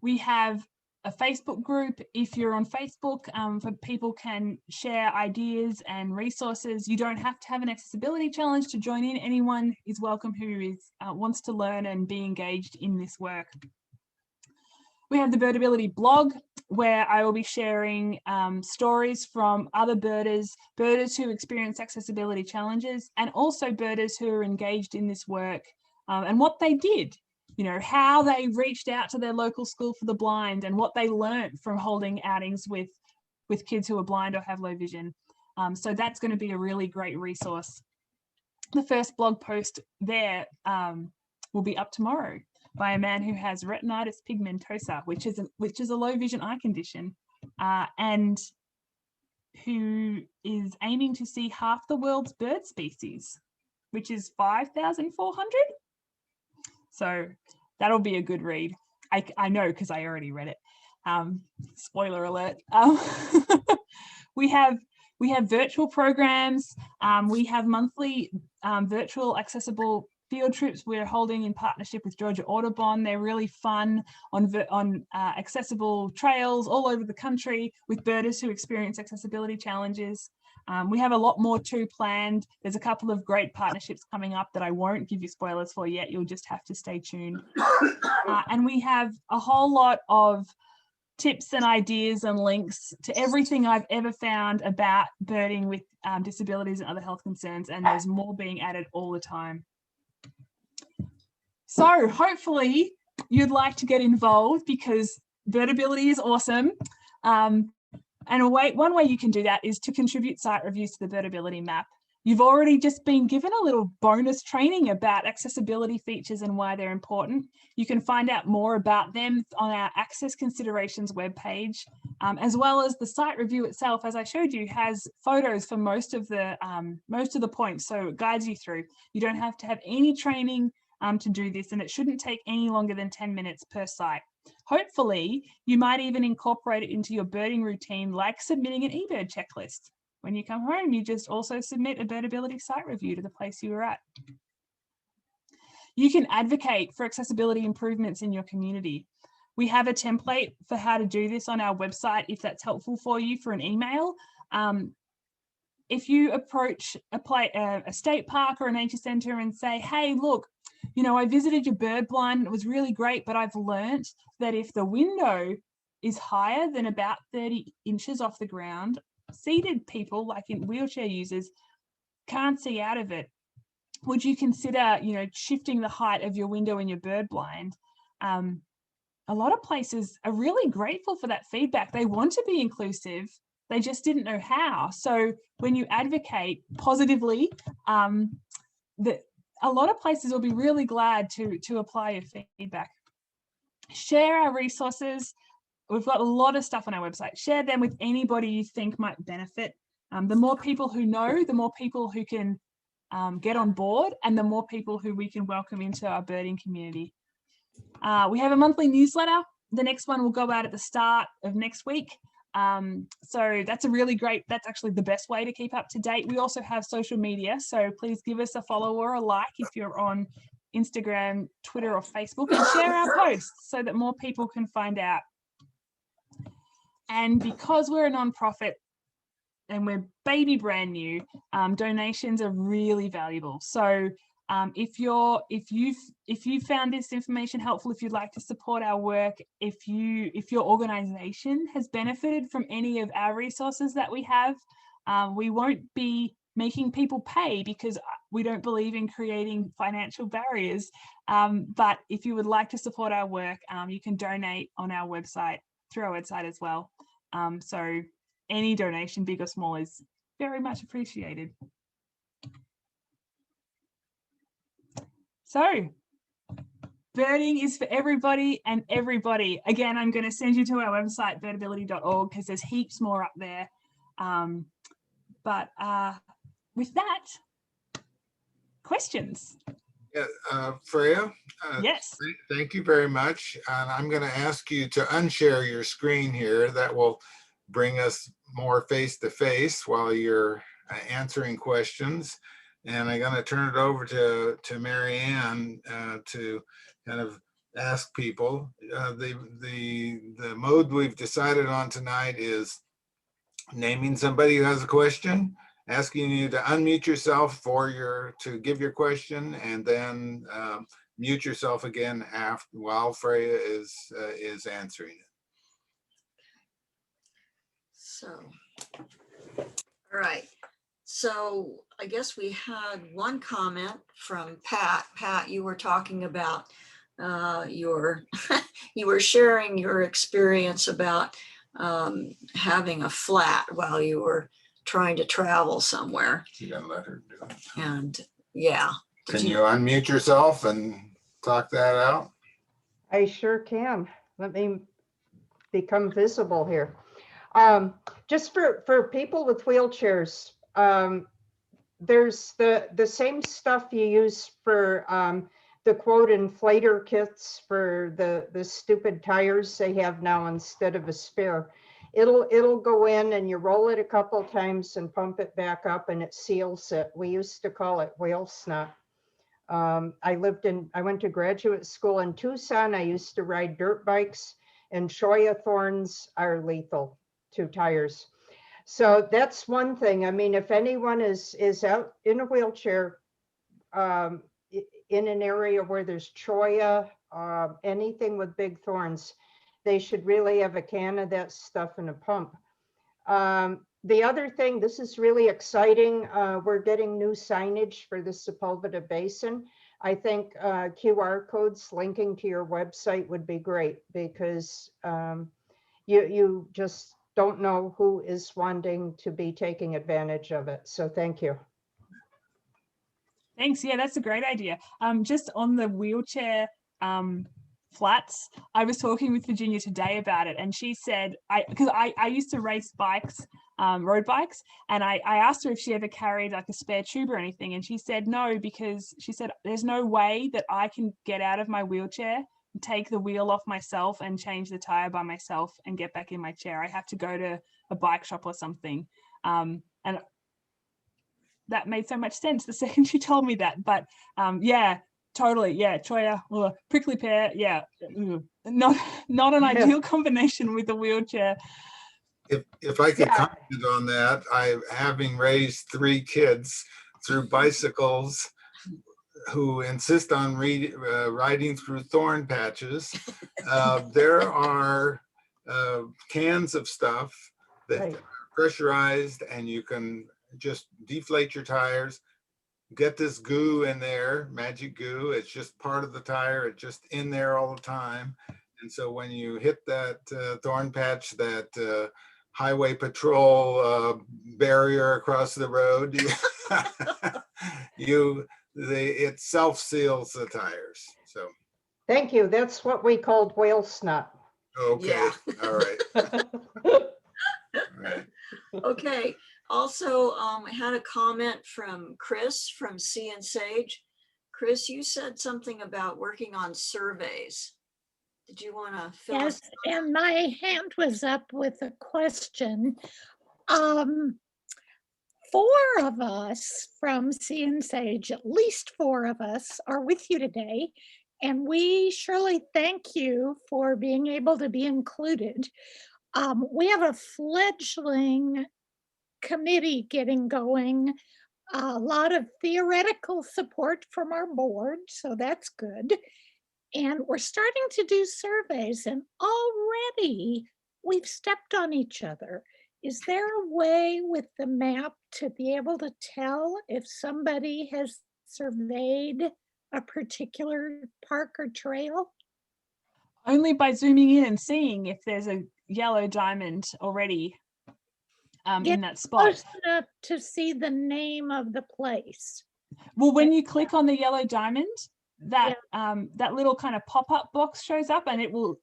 We have a Facebook group. If you're on Facebook, for people can share ideas and resources. You don't have to have an accessibility challenge to join in. Anyone is welcome who is wants to learn and be engaged in this work. We have the Birdability blog, where I will be sharing stories from other birders who experience accessibility challenges, and also birders who are engaged in this work and what they did. You know, how they reached out to their local school for the blind and what they learned from holding outings with kids who are blind or have low vision. So that's going to be a really great resource. The first blog post there will be up tomorrow by a man who has retinitis pigmentosa, which is a low vision eye condition, and who is aiming to see half the world's bird species, which is 5,400. So that'll be a good read. I know because I already read it. Spoiler alert. We have virtual programs. We have monthly virtual accessible field trips we're holding in partnership with Georgia Audubon. They're really fun on accessible trails all over the country with birders who experience accessibility challenges. We have a lot more too planned. There's a couple of great partnerships coming up that I won't give you spoilers for yet. You'll just have to stay tuned. And we have a whole lot of tips and ideas and links to everything I've ever found about birding with disabilities and other health concerns, and there's more being added all the time. So hopefully you'd like to get involved because Birdability is awesome. And one way you can do that is to contribute site reviews to the Birdability map. You've already just been given a little bonus training about accessibility features and why they're important. You can find out more about them on our Access Considerations webpage, as well as the site review itself, as I showed you, has photos for most of the points, so it guides you through. You don't have to have any training to do this, and it shouldn't take any longer than 10 minutes per site. Hopefully, you might even incorporate it into your birding routine, like submitting an eBird checklist. When you come home, you just also submit a Birdability site review to the place you were at. You can advocate for accessibility improvements in your community. We have a template for how to do this on our website, if that's helpful for you, for an email. If you approach a state park or a nature centre and say, hey, look, you know, I visited your bird blind and it was really great, but I've learnt that if the window is higher than about 30 inches off the ground, seated people, like in wheelchair users, can't see out of it. Would you consider, you know, shifting the height of your window in your bird blind? A lot of places are really grateful for that feedback. They want to be inclusive. They just didn't know how. So when you advocate positively, a lot of places will be really glad to apply your feedback. Share our resources. We've got a lot of stuff on our website. Share them with anybody you think might benefit. The more people who know, the more people who can get on board, and the more people who we can welcome into our birding community. We have a monthly newsletter. The next one will go out at the start of next week. So that's that's actually the best way to keep up to date. We also have social media, so please give us a follow or a like if you're on Instagram, Twitter, or Facebook, and share our posts so that more people can find out. And because we're a nonprofit and we're baby brand new, donations are really valuable. So if you found this information helpful, if you'd like to support our work, if your organization has benefited from any of our resources that we have, we won't be making people pay, because we don't believe in creating financial barriers. But if you would like to support our work, you can donate on our website, through our website as well. So any donation, big or small, is very much appreciated. So birding is for everybody and everybody. Again, I'm going to send you to our website, birdability.org, because there's heaps more up there. But with that, questions? Yeah, Freya? Yes. Thank you very much. And I'm going to ask you to unshare your screen here. That will bring us more face-to-face while you're answering questions. And I'm going to turn it over to Mary Ann to kind of ask people. The mode we've decided on tonight is naming somebody who has a question, asking you to unmute yourself to give your question, and then mute yourself again while Freya is answering it. So, all right. So I guess we had one comment from Pat. Pat, you were talking about you were sharing your experience about having a flat while you were trying to travel somewhere. You gotta let her do it. And yeah. Can you unmute yourself and talk that out? I sure can. Let me become visible here. Just for people with wheelchairs, there's the same stuff you use for the quote inflator kits for the stupid tires they have now instead of a spare. It'll go in and you roll it a couple times and pump it back up and it seals it. We used to call it whale snot. I went to graduate school in Tucson. I used to ride dirt bikes, and cholla thorns are lethal to tires. So that's one thing. I mean, if anyone is out in a wheelchair in an area where there's cholla, anything with big thorns, they should really have a can of that stuff and a pump. The other thing, this is really exciting. We're getting new signage for the Sepulveda Basin. I think QR codes linking to your website would be great, because you just don't know who is wanting to be taking advantage of it. So thank you. Thanks. Yeah, that's a great idea. Just on the wheelchair flats, I was talking with Virginia today about it, and she said, because I used to race bikes, road bikes, and I asked her if she ever carried like a spare tube or anything, and she said no, because she said there's no way that I can get out of my wheelchair, take the wheel off myself and change the tire by myself and get back in my chair. I have to go to a bike shop or something. And that made so much sense the second she told me that. But yeah, totally. Yeah, cholla, prickly pear. Yeah, not an ideal combination with a wheelchair. If I could comment on that, having raised 3 kids through bicycles who insist on riding through thorn patches, there are cans of stuff that are pressurized, and you can just deflate your tires, get this goo in there, magic goo. It's just part of the tire. It's just in there all the time. And so when you hit that thorn patch, that highway patrol barrier across the road, it self-seals the tires. So thank you. That's what we called whale snot. okay. Yeah. All right. All right. Okay. Also, I had a comment from Chris from Sea and Sage. Chris, you said something about working on surveys. Did you want to fill us? Yes, and my hand was up with a question. 4 of us from Sea and Sage, at least 4 of us, are with you today, and we surely thank you for being able to be included. We have a fledgling committee getting going, a lot of theoretical support from our board, so that's good. And we're starting to do surveys, and already we've stepped on each other. is there a way with the map to be able to tell if somebody has surveyed a particular park or trail? Only by zooming in and seeing if there's a yellow diamond already Get in that spot. close enough to see the name of the place. Well, when you click on the yellow diamond, that that little kind of pop-up box shows up, and it will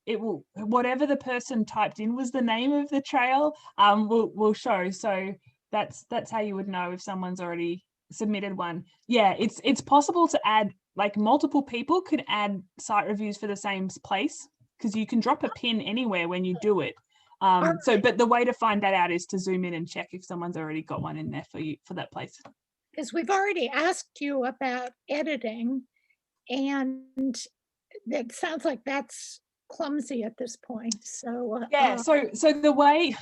whatever the person typed in was the name of the trail will show. So that's how you would know if someone's already submitted one. Yeah, it's possible to add, like, multiple people could add site reviews for the same place, because you can drop a pin anywhere when you do it. So but the way to find that out is to zoom in and check if someone's already got one in there for you for that place. Because we've already asked you about editing, and it sounds like that's clumsy at this point. So Yeah, so the way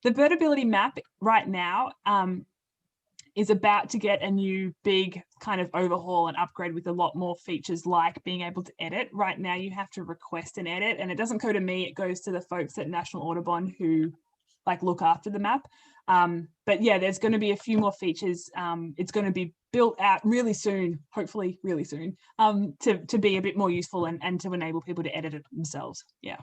the Birdability map right now is about to get a new big kind of overhaul and upgrade with a lot more features, like being able to edit. Right now you have to request an edit, and it doesn't go to me, it goes to the folks at National Audubon who like look after the map. But yeah, there's going to be a few more features. It's going to be built out really soon, hopefully really soon, to be a bit more useful and to enable people to edit it themselves. Yeah.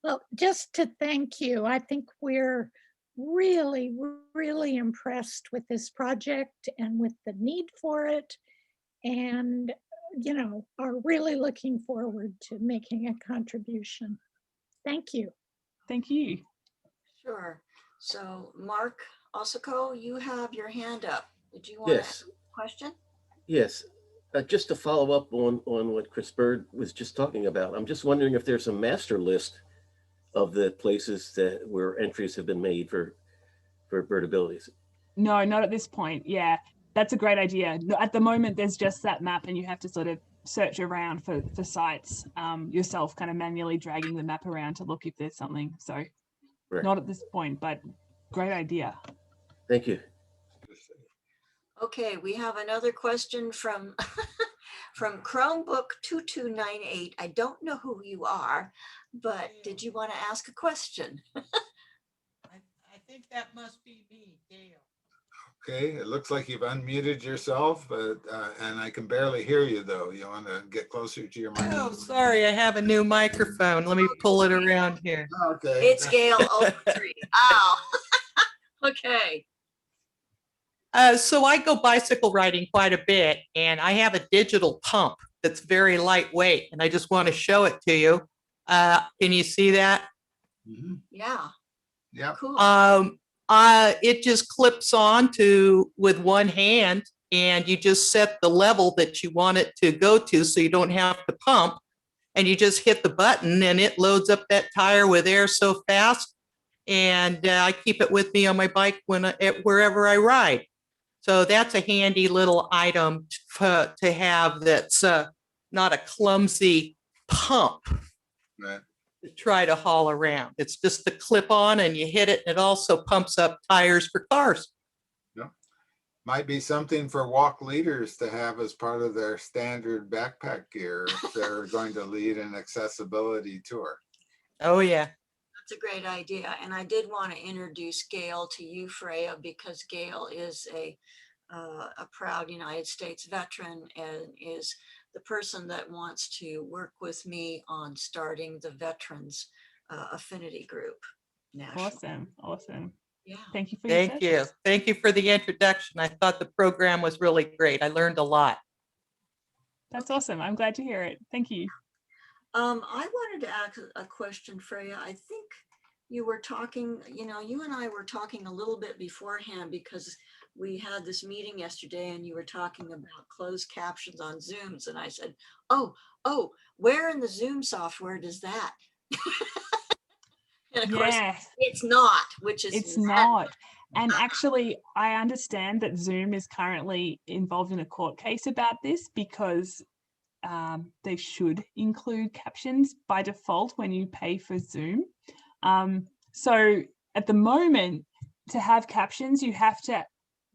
well, just to thank you, I think we're really, really impressed with this project and with the need for it, and are really looking forward to making a contribution. Thank you. Thank you. Sure. So Mark Osako, you have your hand up. Did you want to ask Yes, a question? yes. Just to follow up on what Chris Bird was just talking about, I'm just wondering if there's a master list of the places that where entries have been made for birdabilities. No, not at this point. Yeah, that's a great idea. No, at the moment, there's just that map, and you have to sort of search around for sites yourself, kind of manually dragging the map around to look if there's something. So Right. not at this point, but great idea. Thank you. Okay, we have another question from from Chromebook 2298. I don't know who you are, but did you want to ask a question? I think that must be me, Gail. Okay, it looks like you've unmuted yourself, but and I can barely hear you though. You want to get closer to your Oh, microphone? sorry, I have a new microphone. Let me pull it around here. Okay. It's Gail 03. Oh, okay. So I go bicycle riding quite a bit, and I have a digital pump that's very lightweight, and I just want to show it to you. Can you see that? Mhm. Yeah, Yep. cool. It just clips on with one hand, and you just set the level that you want it to go to, so you don't have to pump, and you just hit the button, and it loads up that tire with air so fast. And I keep it with me on my bike wherever I ride. So that's a handy little item to have that's not a clumsy pump Right. to try to haul around. It's just a clip on and you hit it. And it also pumps up tires for cars. Might be something for walk leaders to have as part of their standard backpack gear if they're going to lead an accessibility tour. Oh, yeah. That's a great idea. And I did want to introduce Gail to you, Freya, because Gail is a proud United States veteran and is the person that wants to work with me on starting the Veterans Affinity Group nationally. Awesome. Yeah. Thank you for your Thank you. service. Thank you for the introduction. I thought the program was really great. I learned a lot. That's awesome. I'm glad to hear it. Thank you. I wanted to ask a question, Freya. I think you were talking, you and I were talking a little bit beforehand because we had this meeting yesterday and you were talking about closed captions on Zooms. And I said, oh, where in the Zoom software does that? And of course, it's not, which is it's not. And actually, I understand that Zoom is currently involved in a court case about this because they should include captions by default when you pay for Zoom. So at the moment, to have captions, you have to,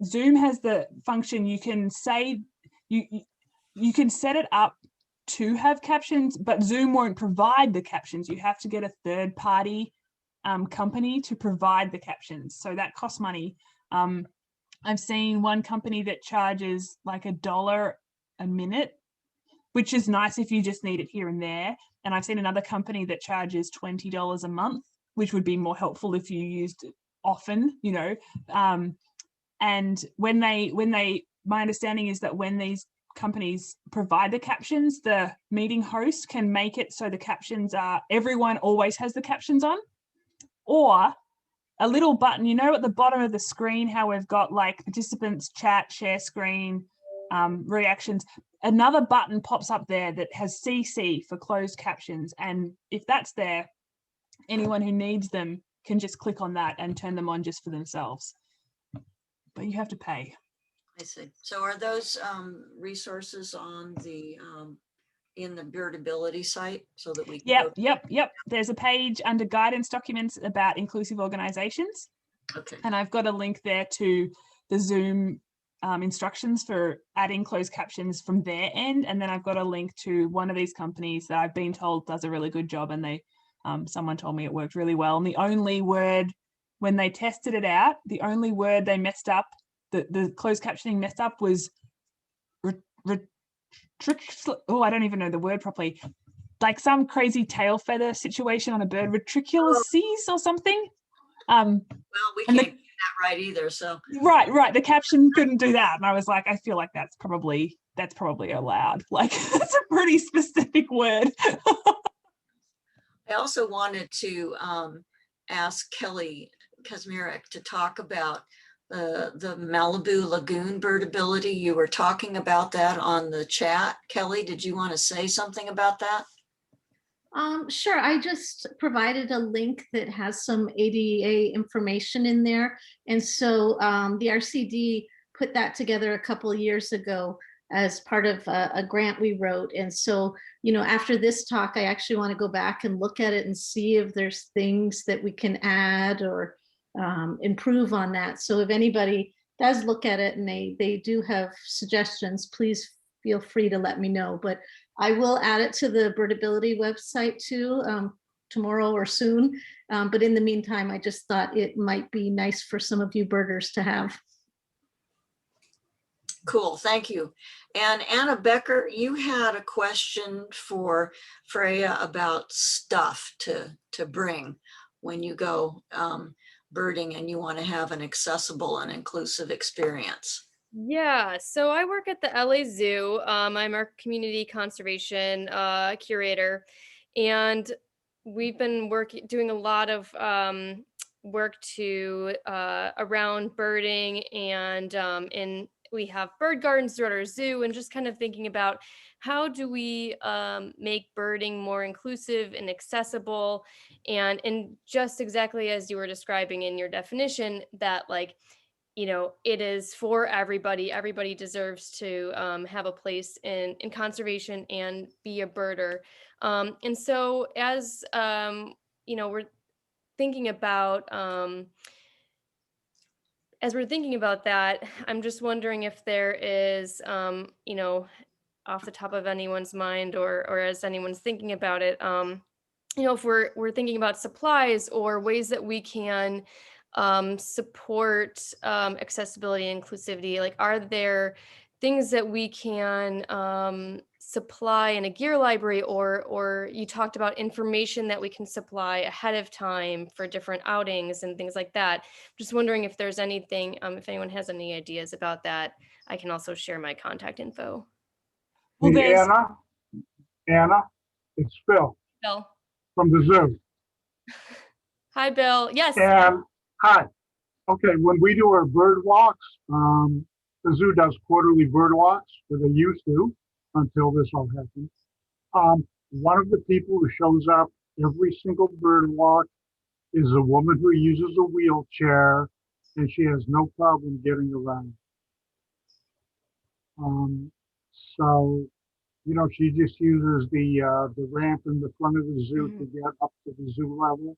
Zoom has the function, you can say, you can set it up to have captions, but Zoom won't provide the captions. You have to get a third party company to provide the captions. So that costs money. I've seen one company that charges like $1 a minute, which is nice if you just need it here and there. And I've seen another company that charges $20 a month, which would be more helpful if you used it often, you know. And when they, my understanding is that when these companies provide the captions, the meeting host can make it so the captions are, everyone always has the captions on, or a little button, you know, at the bottom of the screen, how we've got like participants, chat, share screen, reactions, another button pops up there that has CC for closed captions. And if that's there, anyone who needs them can just click on that and turn them on just for themselves. But you have to pay. I see. So are those resources on the in the Birdability site so that we can Yep. There's a page under guidance documents about inclusive organizations. Okay. And I've got a link there to the Zoom instructions for adding closed captions from their end. And then I've got a link to one of these companies that I've been told does a really good job, and they someone told me it worked really well. And the only word, when they tested it out, the only word they messed up, the closed captioning messed up, was oh, I don't even know the word properly. Like some crazy tail feather situation on a bird, retriculaces or something. Well, we can't get that right either. So right. The caption couldn't do that, and I was like, I feel like that's probably allowed. Like that's a pretty specific word. I also wanted to ask Kelly Kazmarek to talk about the Malibu Lagoon birdability. You were talking about that on the chat. Kelly, did you want to say something about that? Sure. I just provided a link that has some ADA information in there. And so the RCD put that together a couple of years ago as part of a grant we wrote. And so, you know, after this talk, I actually want to go back and look at it and see if there's things that we can add or improve on that. So if anybody does look at it and they do have suggestions, please feel free to let me know. But I will add it to the Birdability website too, tomorrow or soon. But in the meantime, I just thought it might be nice for some of you birders to have. Cool, thank you. And Anna Becker, you had a question for Freya about stuff to bring when you go birding and you want to have an accessible and inclusive experience. Yeah, so I work at the LA Zoo. I'm our community conservation curator, and we've been doing a lot of work to around birding, and we have bird gardens throughout our zoo, and just kind of thinking about how do we make birding more inclusive and accessible, and just exactly as you were describing in your definition, that like, you know, it is for everybody. Everybody deserves to have a place in conservation and be a birder. And so as, you know, we're thinking about, that, I'm just wondering if there is, you know, off the top of anyone's mind or as anyone's thinking about it, you know, if we're thinking about supplies or ways that we can support accessibility and inclusivity, like are there things that we can supply in a gear library, or you talked about information that we can supply ahead of time for different outings and things like that. Just wondering if there's anything, if anyone has any ideas about that. I can also share my contact info. Well, Hey, Anna, it's Phil Bill. from the zoo. Hi, Bill. Yes. And hi. Okay, when we do our bird walks, the zoo does quarterly bird walks, or they used to until this all happened. One of the people who shows up every single bird walk is a woman who uses a wheelchair, and she has no problem getting around. So, you know, she just uses the ramp in the front of the zoo to get up to the zoo level.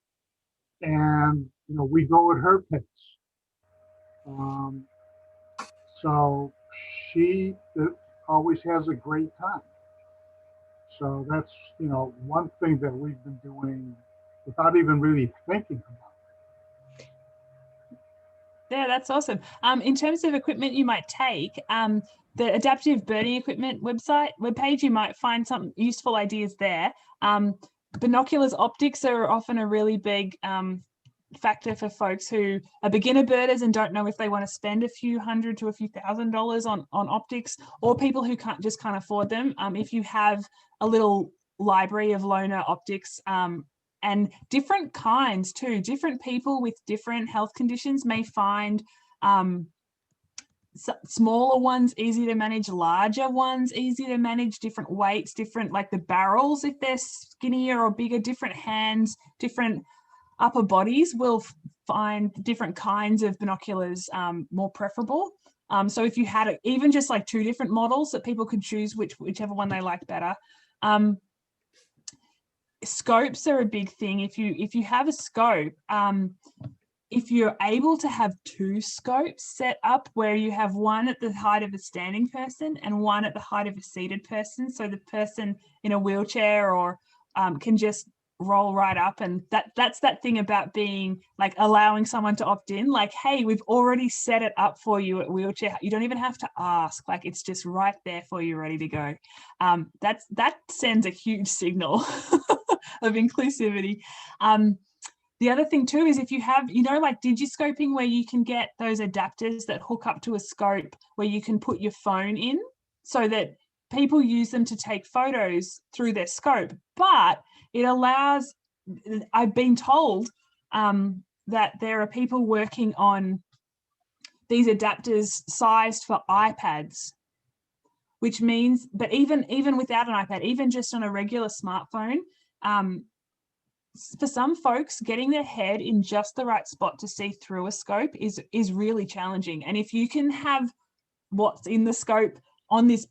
And, you know, we go at her pace. So she always has a great time. So that's, you know, one thing that we've been doing without even really thinking about it. Yeah, that's awesome. In terms of equipment you might take, the adaptive birding equipment webpage, you might find some useful ideas there. Binoculars optics are often a really big factor for folks who are beginner birders and don't know if they want to spend a few $100 to a few $1,000s on optics, or people who can't afford them. If you have a little library of loaner optics, and different kinds too, different people with different health conditions may find smaller ones easy to manage, larger ones easy to manage, different weights, different, like the barrels if they're skinnier or bigger, different hands, different upper bodies will find different kinds of binoculars more preferable. So if you had even just like 2 different models that people could choose whichever one they like better. Scopes are a big thing. If you have a scope, if you're able to have 2 scopes set up where you have one at the height of a standing person and one at the height of a seated person, so the person in a wheelchair or can just roll right up, and that's that thing about being like allowing someone to opt in, like, hey, we've already set it up for you at wheelchair, you don't even have to ask, like it's just right there for you, ready to go. That sends a huge signal of inclusivity. The other thing too is if you have, like digiscoping, where you can get those adapters that hook up to a scope where you can put your phone in, so that people use them to take photos through their scope. But it allows, I've been told that there are people working on these adapters sized for iPads, which means, but even without an iPad, even just on a regular smartphone, for some folks, getting their head in just the right spot to see through a scope is really challenging. And if you can have what's in the scope on this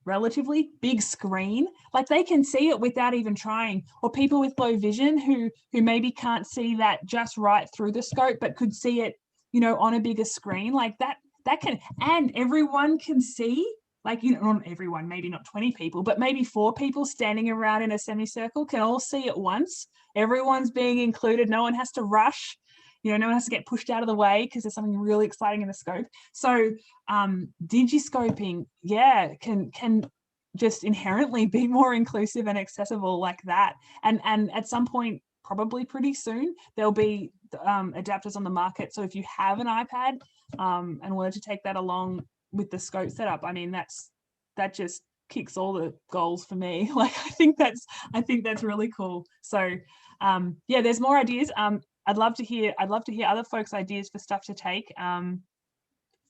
relatively big screen, like they can see it without even trying, or people with low vision who maybe can't see that just right through the scope, but could see it, on a bigger screen, like that can, and everyone can see, like, not everyone, maybe not 20 people, but maybe 4 people standing around in a semicircle can all see at once. Everyone's being included. No one has to rush. No one has to get pushed out of the way because there's something really exciting in the scope. So digiscoping, can just inherently be more inclusive and accessible like that. And at some point, probably pretty soon, there'll be adapters on the market. So if you have an iPad and wanted to take that along with the scope setup, I mean, that just kicks all the goals for me. Like, I think that's really cool. So there's more ideas. I'd love to hear other folks' ideas for stuff to take.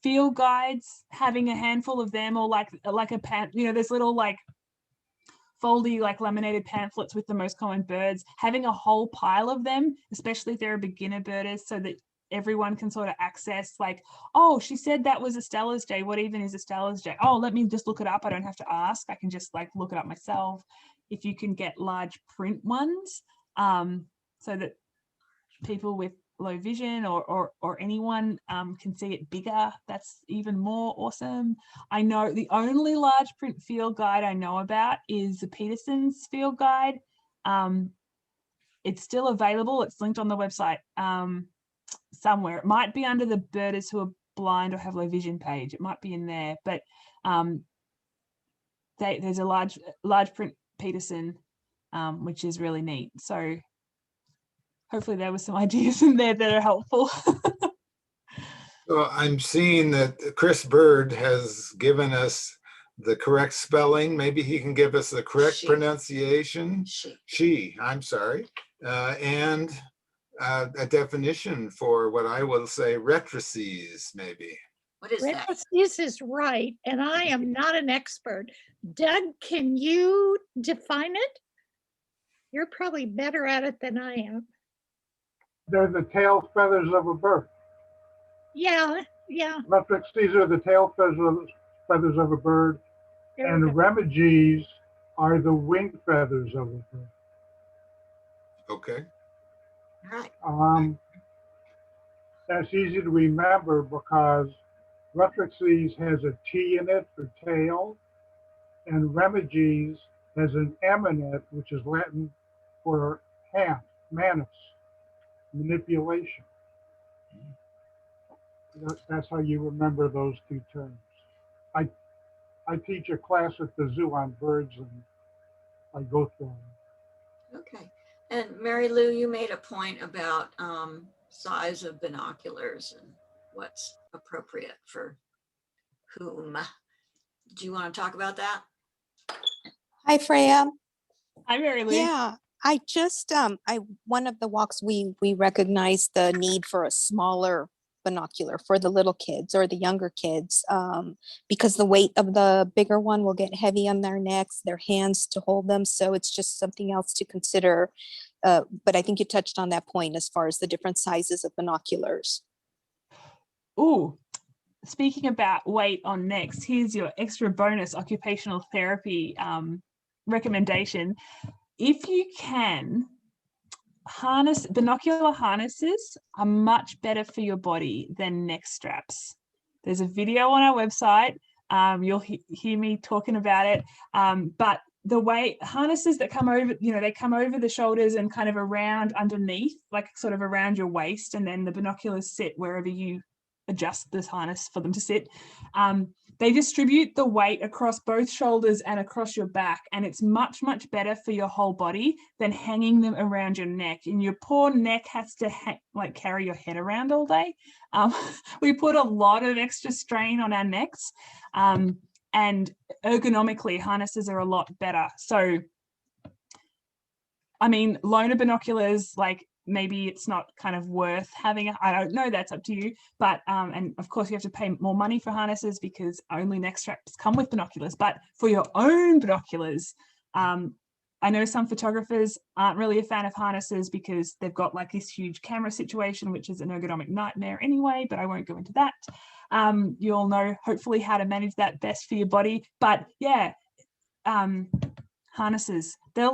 Field guides, having a handful of them, or like a there's little like foldy, like laminated pamphlets with the most common birds, having a whole pile of them, especially if they're a beginner birders, so that everyone can sort of access, like, oh, she said that was a Steller's Jay. What even is a Steller's Jay? Oh, let me just look it up. I don't have to ask. I can just like look it up myself. If you can get large print ones, so that people with low vision or anyone can see it bigger, that's even more awesome. I know the only large print field guide I know about is the Peterson's field guide. It's still available. It's linked on the website somewhere. It might be under the birders who are blind or have low vision page. It might be in there, but there's a large print Peterson, which is really neat. So hopefully there were some ideas in there that are helpful. So I'm seeing that Chris Bird has given us the correct spelling. Maybe he can give us the correct pronunciation. I'm sorry. And a definition for what I will say rectrices, maybe. What is that? This is right, and I am not an expert. Doug, can you define it? You're probably better at it than I am. They're the tail feathers of a bird. Yeah. Rectrices are the tail feathers of a bird, and the remiges are the wing feathers of a bird. Okay. Right. That's easy to remember because rectrices has a T in it for tail, and remiges has an M in it, which is Latin for hand. manus, manipulation. That's how you remember those two terms. I teach a class at the zoo on birds, and I go through them. Okay. And Mary Lou, you made a point about size of binoculars and what's appropriate for whom. Do you want to talk about that? Hi, Freya. Hi, Mary Lou. Yeah, I just, one of the walks, we recognized the need for a smaller binocular for the little kids or the younger kids, because the weight of the bigger one will get heavy on their necks, their hands to hold them. So it's just something else to consider. But I think you touched on that point as far as the different sizes of binoculars. Ooh, speaking about weight on necks, here's your extra bonus occupational therapy recommendation. If you can, binocular harnesses are much better for your body than neck straps. There's a video on our website. You'll hear me talking about it. But the way harnesses that come over, they come over the shoulders and kind of around underneath, like sort of around your waist, and then the binoculars sit wherever you adjust this harness for them to sit. They distribute the weight across both shoulders and across your back, and it's much, much better for your whole body than hanging them around your neck. And your poor neck has to carry your head around all day. We put a lot of extra strain on our necks, and ergonomically, harnesses are a lot better. So, I mean, loaner binoculars, maybe it's not kind of worth having. I don't know, that's up to you. But, and of course you have to pay more money for harnesses because only neck straps come with binoculars. But for your own binoculars, I know some photographers aren't really a fan of harnesses because they've got this huge camera situation, which is an ergonomic nightmare anyway, but I won't go into that. You'll know hopefully how to manage that best for your body. But yeah, harnesses, they're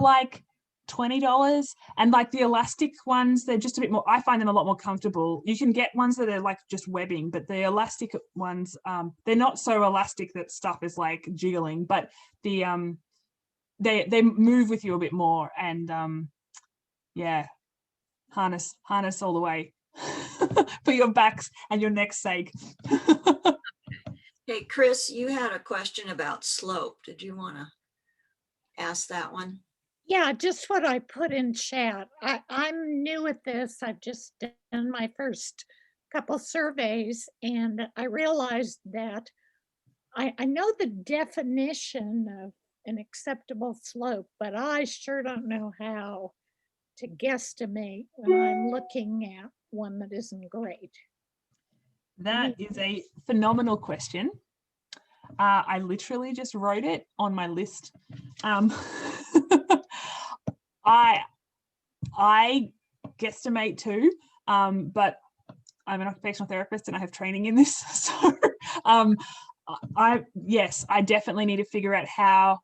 $20, and the elastic ones, they're just a bit more, I find them a lot more comfortable. You can get ones that are just webbing, but the elastic ones, they're not so elastic that stuff is jiggling, but the they move with you a bit more. And yeah, harness all the way for your backs and your neck's sake. Hey, Chris, you had a question about slope. Did you want to ask that one? Yeah, just what I put in chat. I'm new at this. I've just done my first couple surveys, and I realized that I know the definition of an acceptable slope, but I sure don't know how to guesstimate when I'm looking at one that isn't great. That is a phenomenal question. I literally just wrote it on my list. I guesstimate too, but I'm an occupational therapist and I have training in this. So I definitely need to figure out how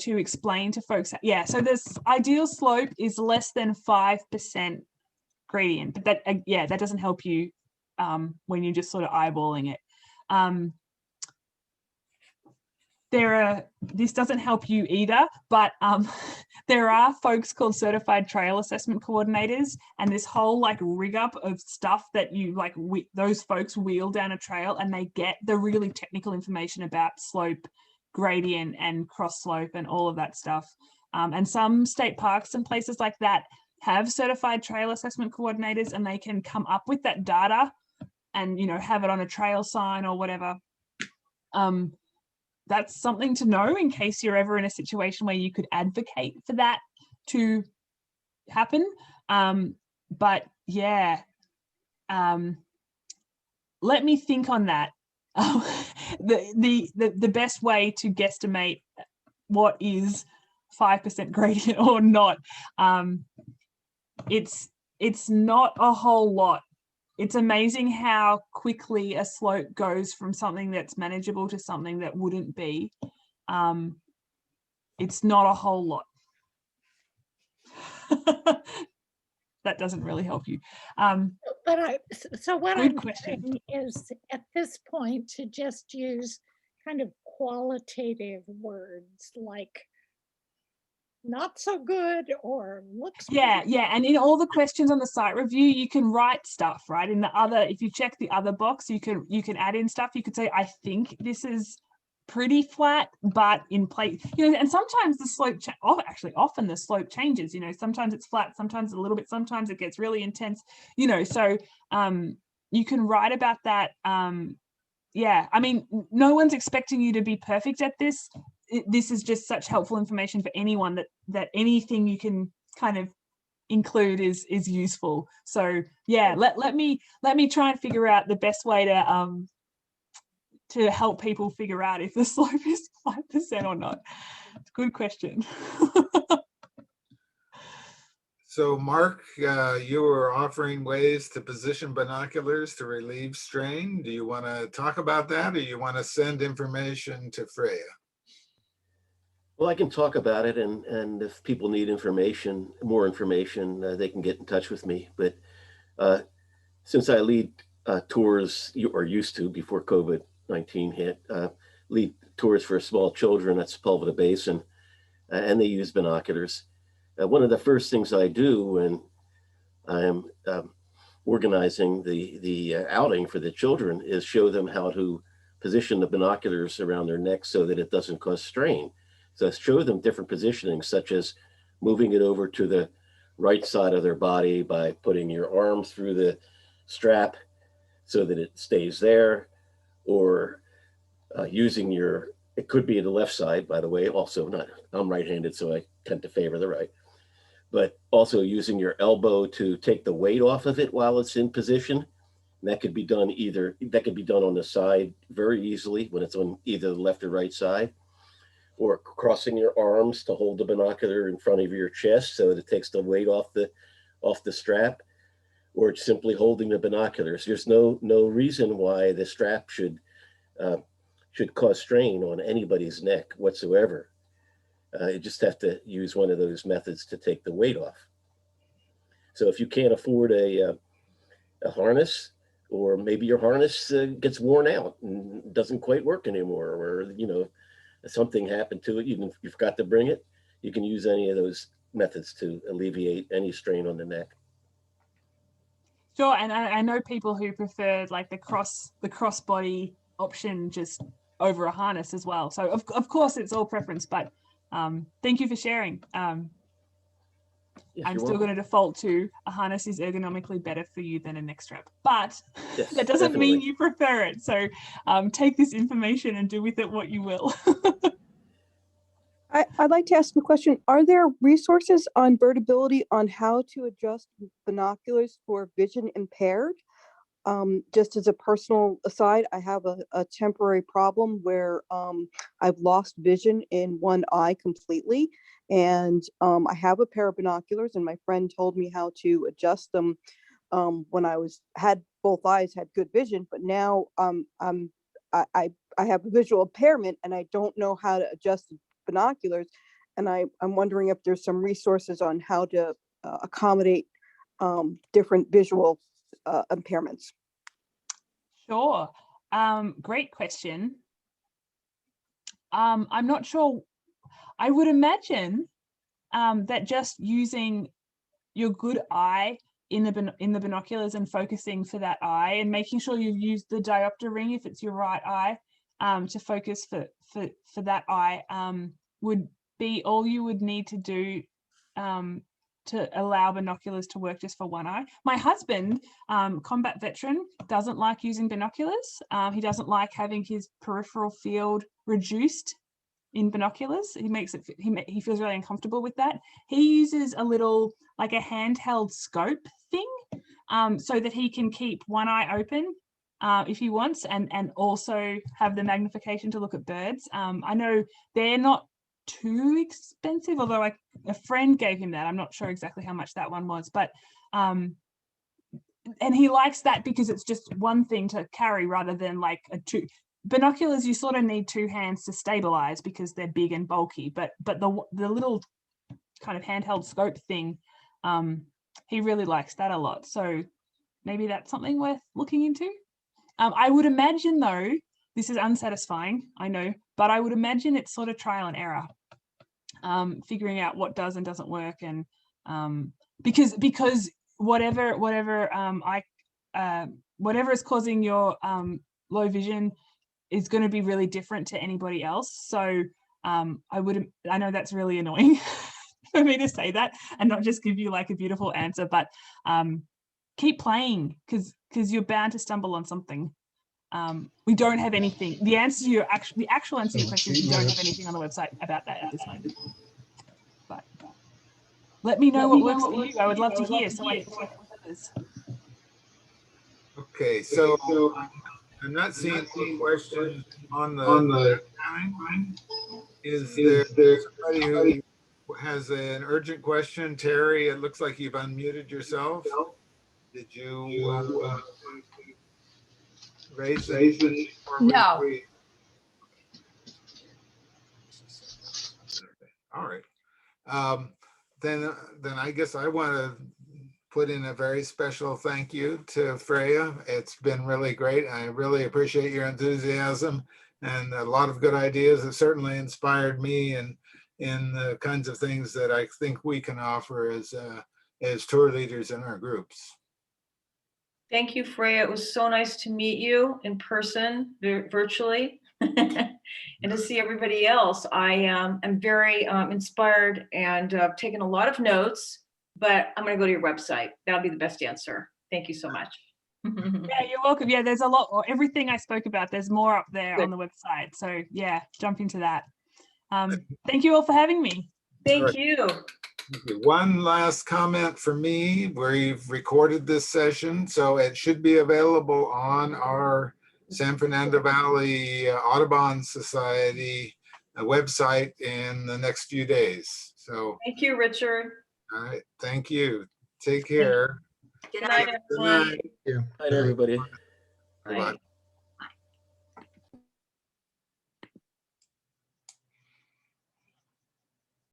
to explain to folks. Yeah, so this ideal slope is less than 5% gradient, but that doesn't help you when you're just sort of eyeballing it. This doesn't help you either, but there are folks called certified trail assessment coordinators, and this whole rig up of stuff that you those folks wheel down a trail, and they get the really technical information about slope, gradient, and cross slope and all of that stuff. And some state parks and places like that have certified trail assessment coordinators, and they can come up with that data and have it on a trail sign or whatever. That's something to know in case you're ever in a situation where you could advocate for that to happen. But yeah, let me think on that. The best way to guesstimate what is 5% gradient or not, it's not a whole lot. It's amazing how quickly a slope goes from something that's manageable to something that wouldn't be. It's not a whole lot. That doesn't really help you. So what good I'm question. saying is at this point to just use kind of qualitative words like not so good or looks. Yeah, yeah. And in all the questions on the site review, you can write stuff, right? In the other, if you check the other box, you can add in stuff. You could say, I think this is pretty flat, but in place, you know, and sometimes the slope, actually often the slope changes, you know, sometimes it's flat, sometimes a little bit, sometimes it gets really intense, you know, so you can write about that. Yeah, I mean, no one's expecting you to be perfect at this. This is just such helpful information for anyone that anything you can kind of include is useful. So yeah, let me try and figure out the best way to help people figure out if the slope is 5% or not. Good question. So Mark, you were offering ways to position binoculars to relieve strain. Do you want to talk about that, or you want to send information to Freya? Well, I can talk about it, and if people need information, more information, they can get in touch with me. But since I lead tours, or used to before COVID-19 hit, lead tours for small children at Sepulveda Basin, and they use binoculars. One of the first things I do when I'm organizing the outing for the children is show them how to position the binoculars around their neck so that it doesn't cause strain. So show them different positionings, such as moving it over to the right side of their body by putting your arm through the strap so that it stays there, or using it could be the left side, by the way, also I'm right-handed, so I tend to favor the right, but also using your elbow to take the weight off of it while it's in position. And that could be done on the side very easily when it's on either the left or right side, or crossing your arms to hold the binocular in front of your chest so that it takes the weight off the strap, or simply holding the binoculars. There's no reason why the strap should cause strain on anybody's neck whatsoever. You just have to use one of those methods to take the weight off. So if you can't afford a harness, or maybe your harness gets worn out and doesn't quite work anymore, or something happened to it, you forgot to bring it, you can use any of those methods to alleviate any strain on the neck. Sure, and I know people who prefer like the crossbody option just over a harness as well. So of course it's all preference, but thank you for sharing. Yes, I'm still going to default to a harness is ergonomically better for you than a neck strap, but yes, that doesn't mean definitely. you prefer it. So take this information and do with it what you will. I'd like to ask a question. Are there resources on Birdability on how to adjust binoculars for vision impaired? Just as a personal aside, I have a temporary problem where I've lost vision in one eye completely. And I have a pair of binoculars, and my friend told me how to adjust them when I had both eyes, had good vision, but now I have a visual impairment and I don't know how to adjust binoculars. And I'm wondering if there's some resources on how to accommodate different visual impairments. Sure. Great question. I'm not sure. I would imagine that just using your good eye in the binoculars and focusing for that eye, and making sure you use the diopter ring if it's your right eye to focus for that eye would be all you would need to do to allow binoculars to work just for one eye. My husband, combat veteran, doesn't like using binoculars. He doesn't like having his peripheral field reduced in binoculars. He feels really uncomfortable with that. He uses a little, like a handheld scope thing, so that he can keep one eye open if he wants, and also have the magnification to look at birds. I know they're not too expensive, although a friend gave him that. I'm not sure exactly how much that one was, but and he likes that because it's just one thing to carry rather than like two. Binoculars, you sort of need two hands to stabilize because they're big and bulky, but the little kind of handheld scope thing, he really likes that a lot. So maybe that's something worth looking into. I would imagine, though, this is unsatisfying, I know, but I would imagine it's sort of trial and error. figuring out what does and doesn't work, and because whatever is causing your low vision is going to be really different to anybody else. So I know that's really annoying for me to say that and not just give you like a beautiful answer, but keep playing, because you're bound to stumble on something. We don't have anything. The actual answer to your question is we don't have anything on the website about that at this moment. But let me know what works for you. I would love to hear. So I can share with others. Okay, so I'm not seeing any questions on the time. Is there somebody who has an urgent question? Terry, it looks like you've unmuted yourself. Did you raise it? No. All right. Then I guess I want to put in a very special thank you to Freya. It's been really great. I really appreciate your enthusiasm and a lot of good ideas. It certainly inspired me in the kinds of things that I think we can offer as tour leaders in our groups. Thank you, Freya. It was so nice to meet you in person, virtually, and to see everybody else. I am very inspired and I've taken a lot of notes, but I'm going to go to your website. That'll be the best answer. Thank you so much. Yeah, you're welcome. Yeah, there's a lot, or everything I spoke about, there's more up there on the website. So yeah, jump into that. Thank you all for having me. Thank you. One last comment for me. We've recorded this session, so it should be available on our San Fernando Valley Audubon Society website in the next few days. So thank you, Richard. All right, thank you. Take care. Good night, everyone. Good night, everybody. Bye.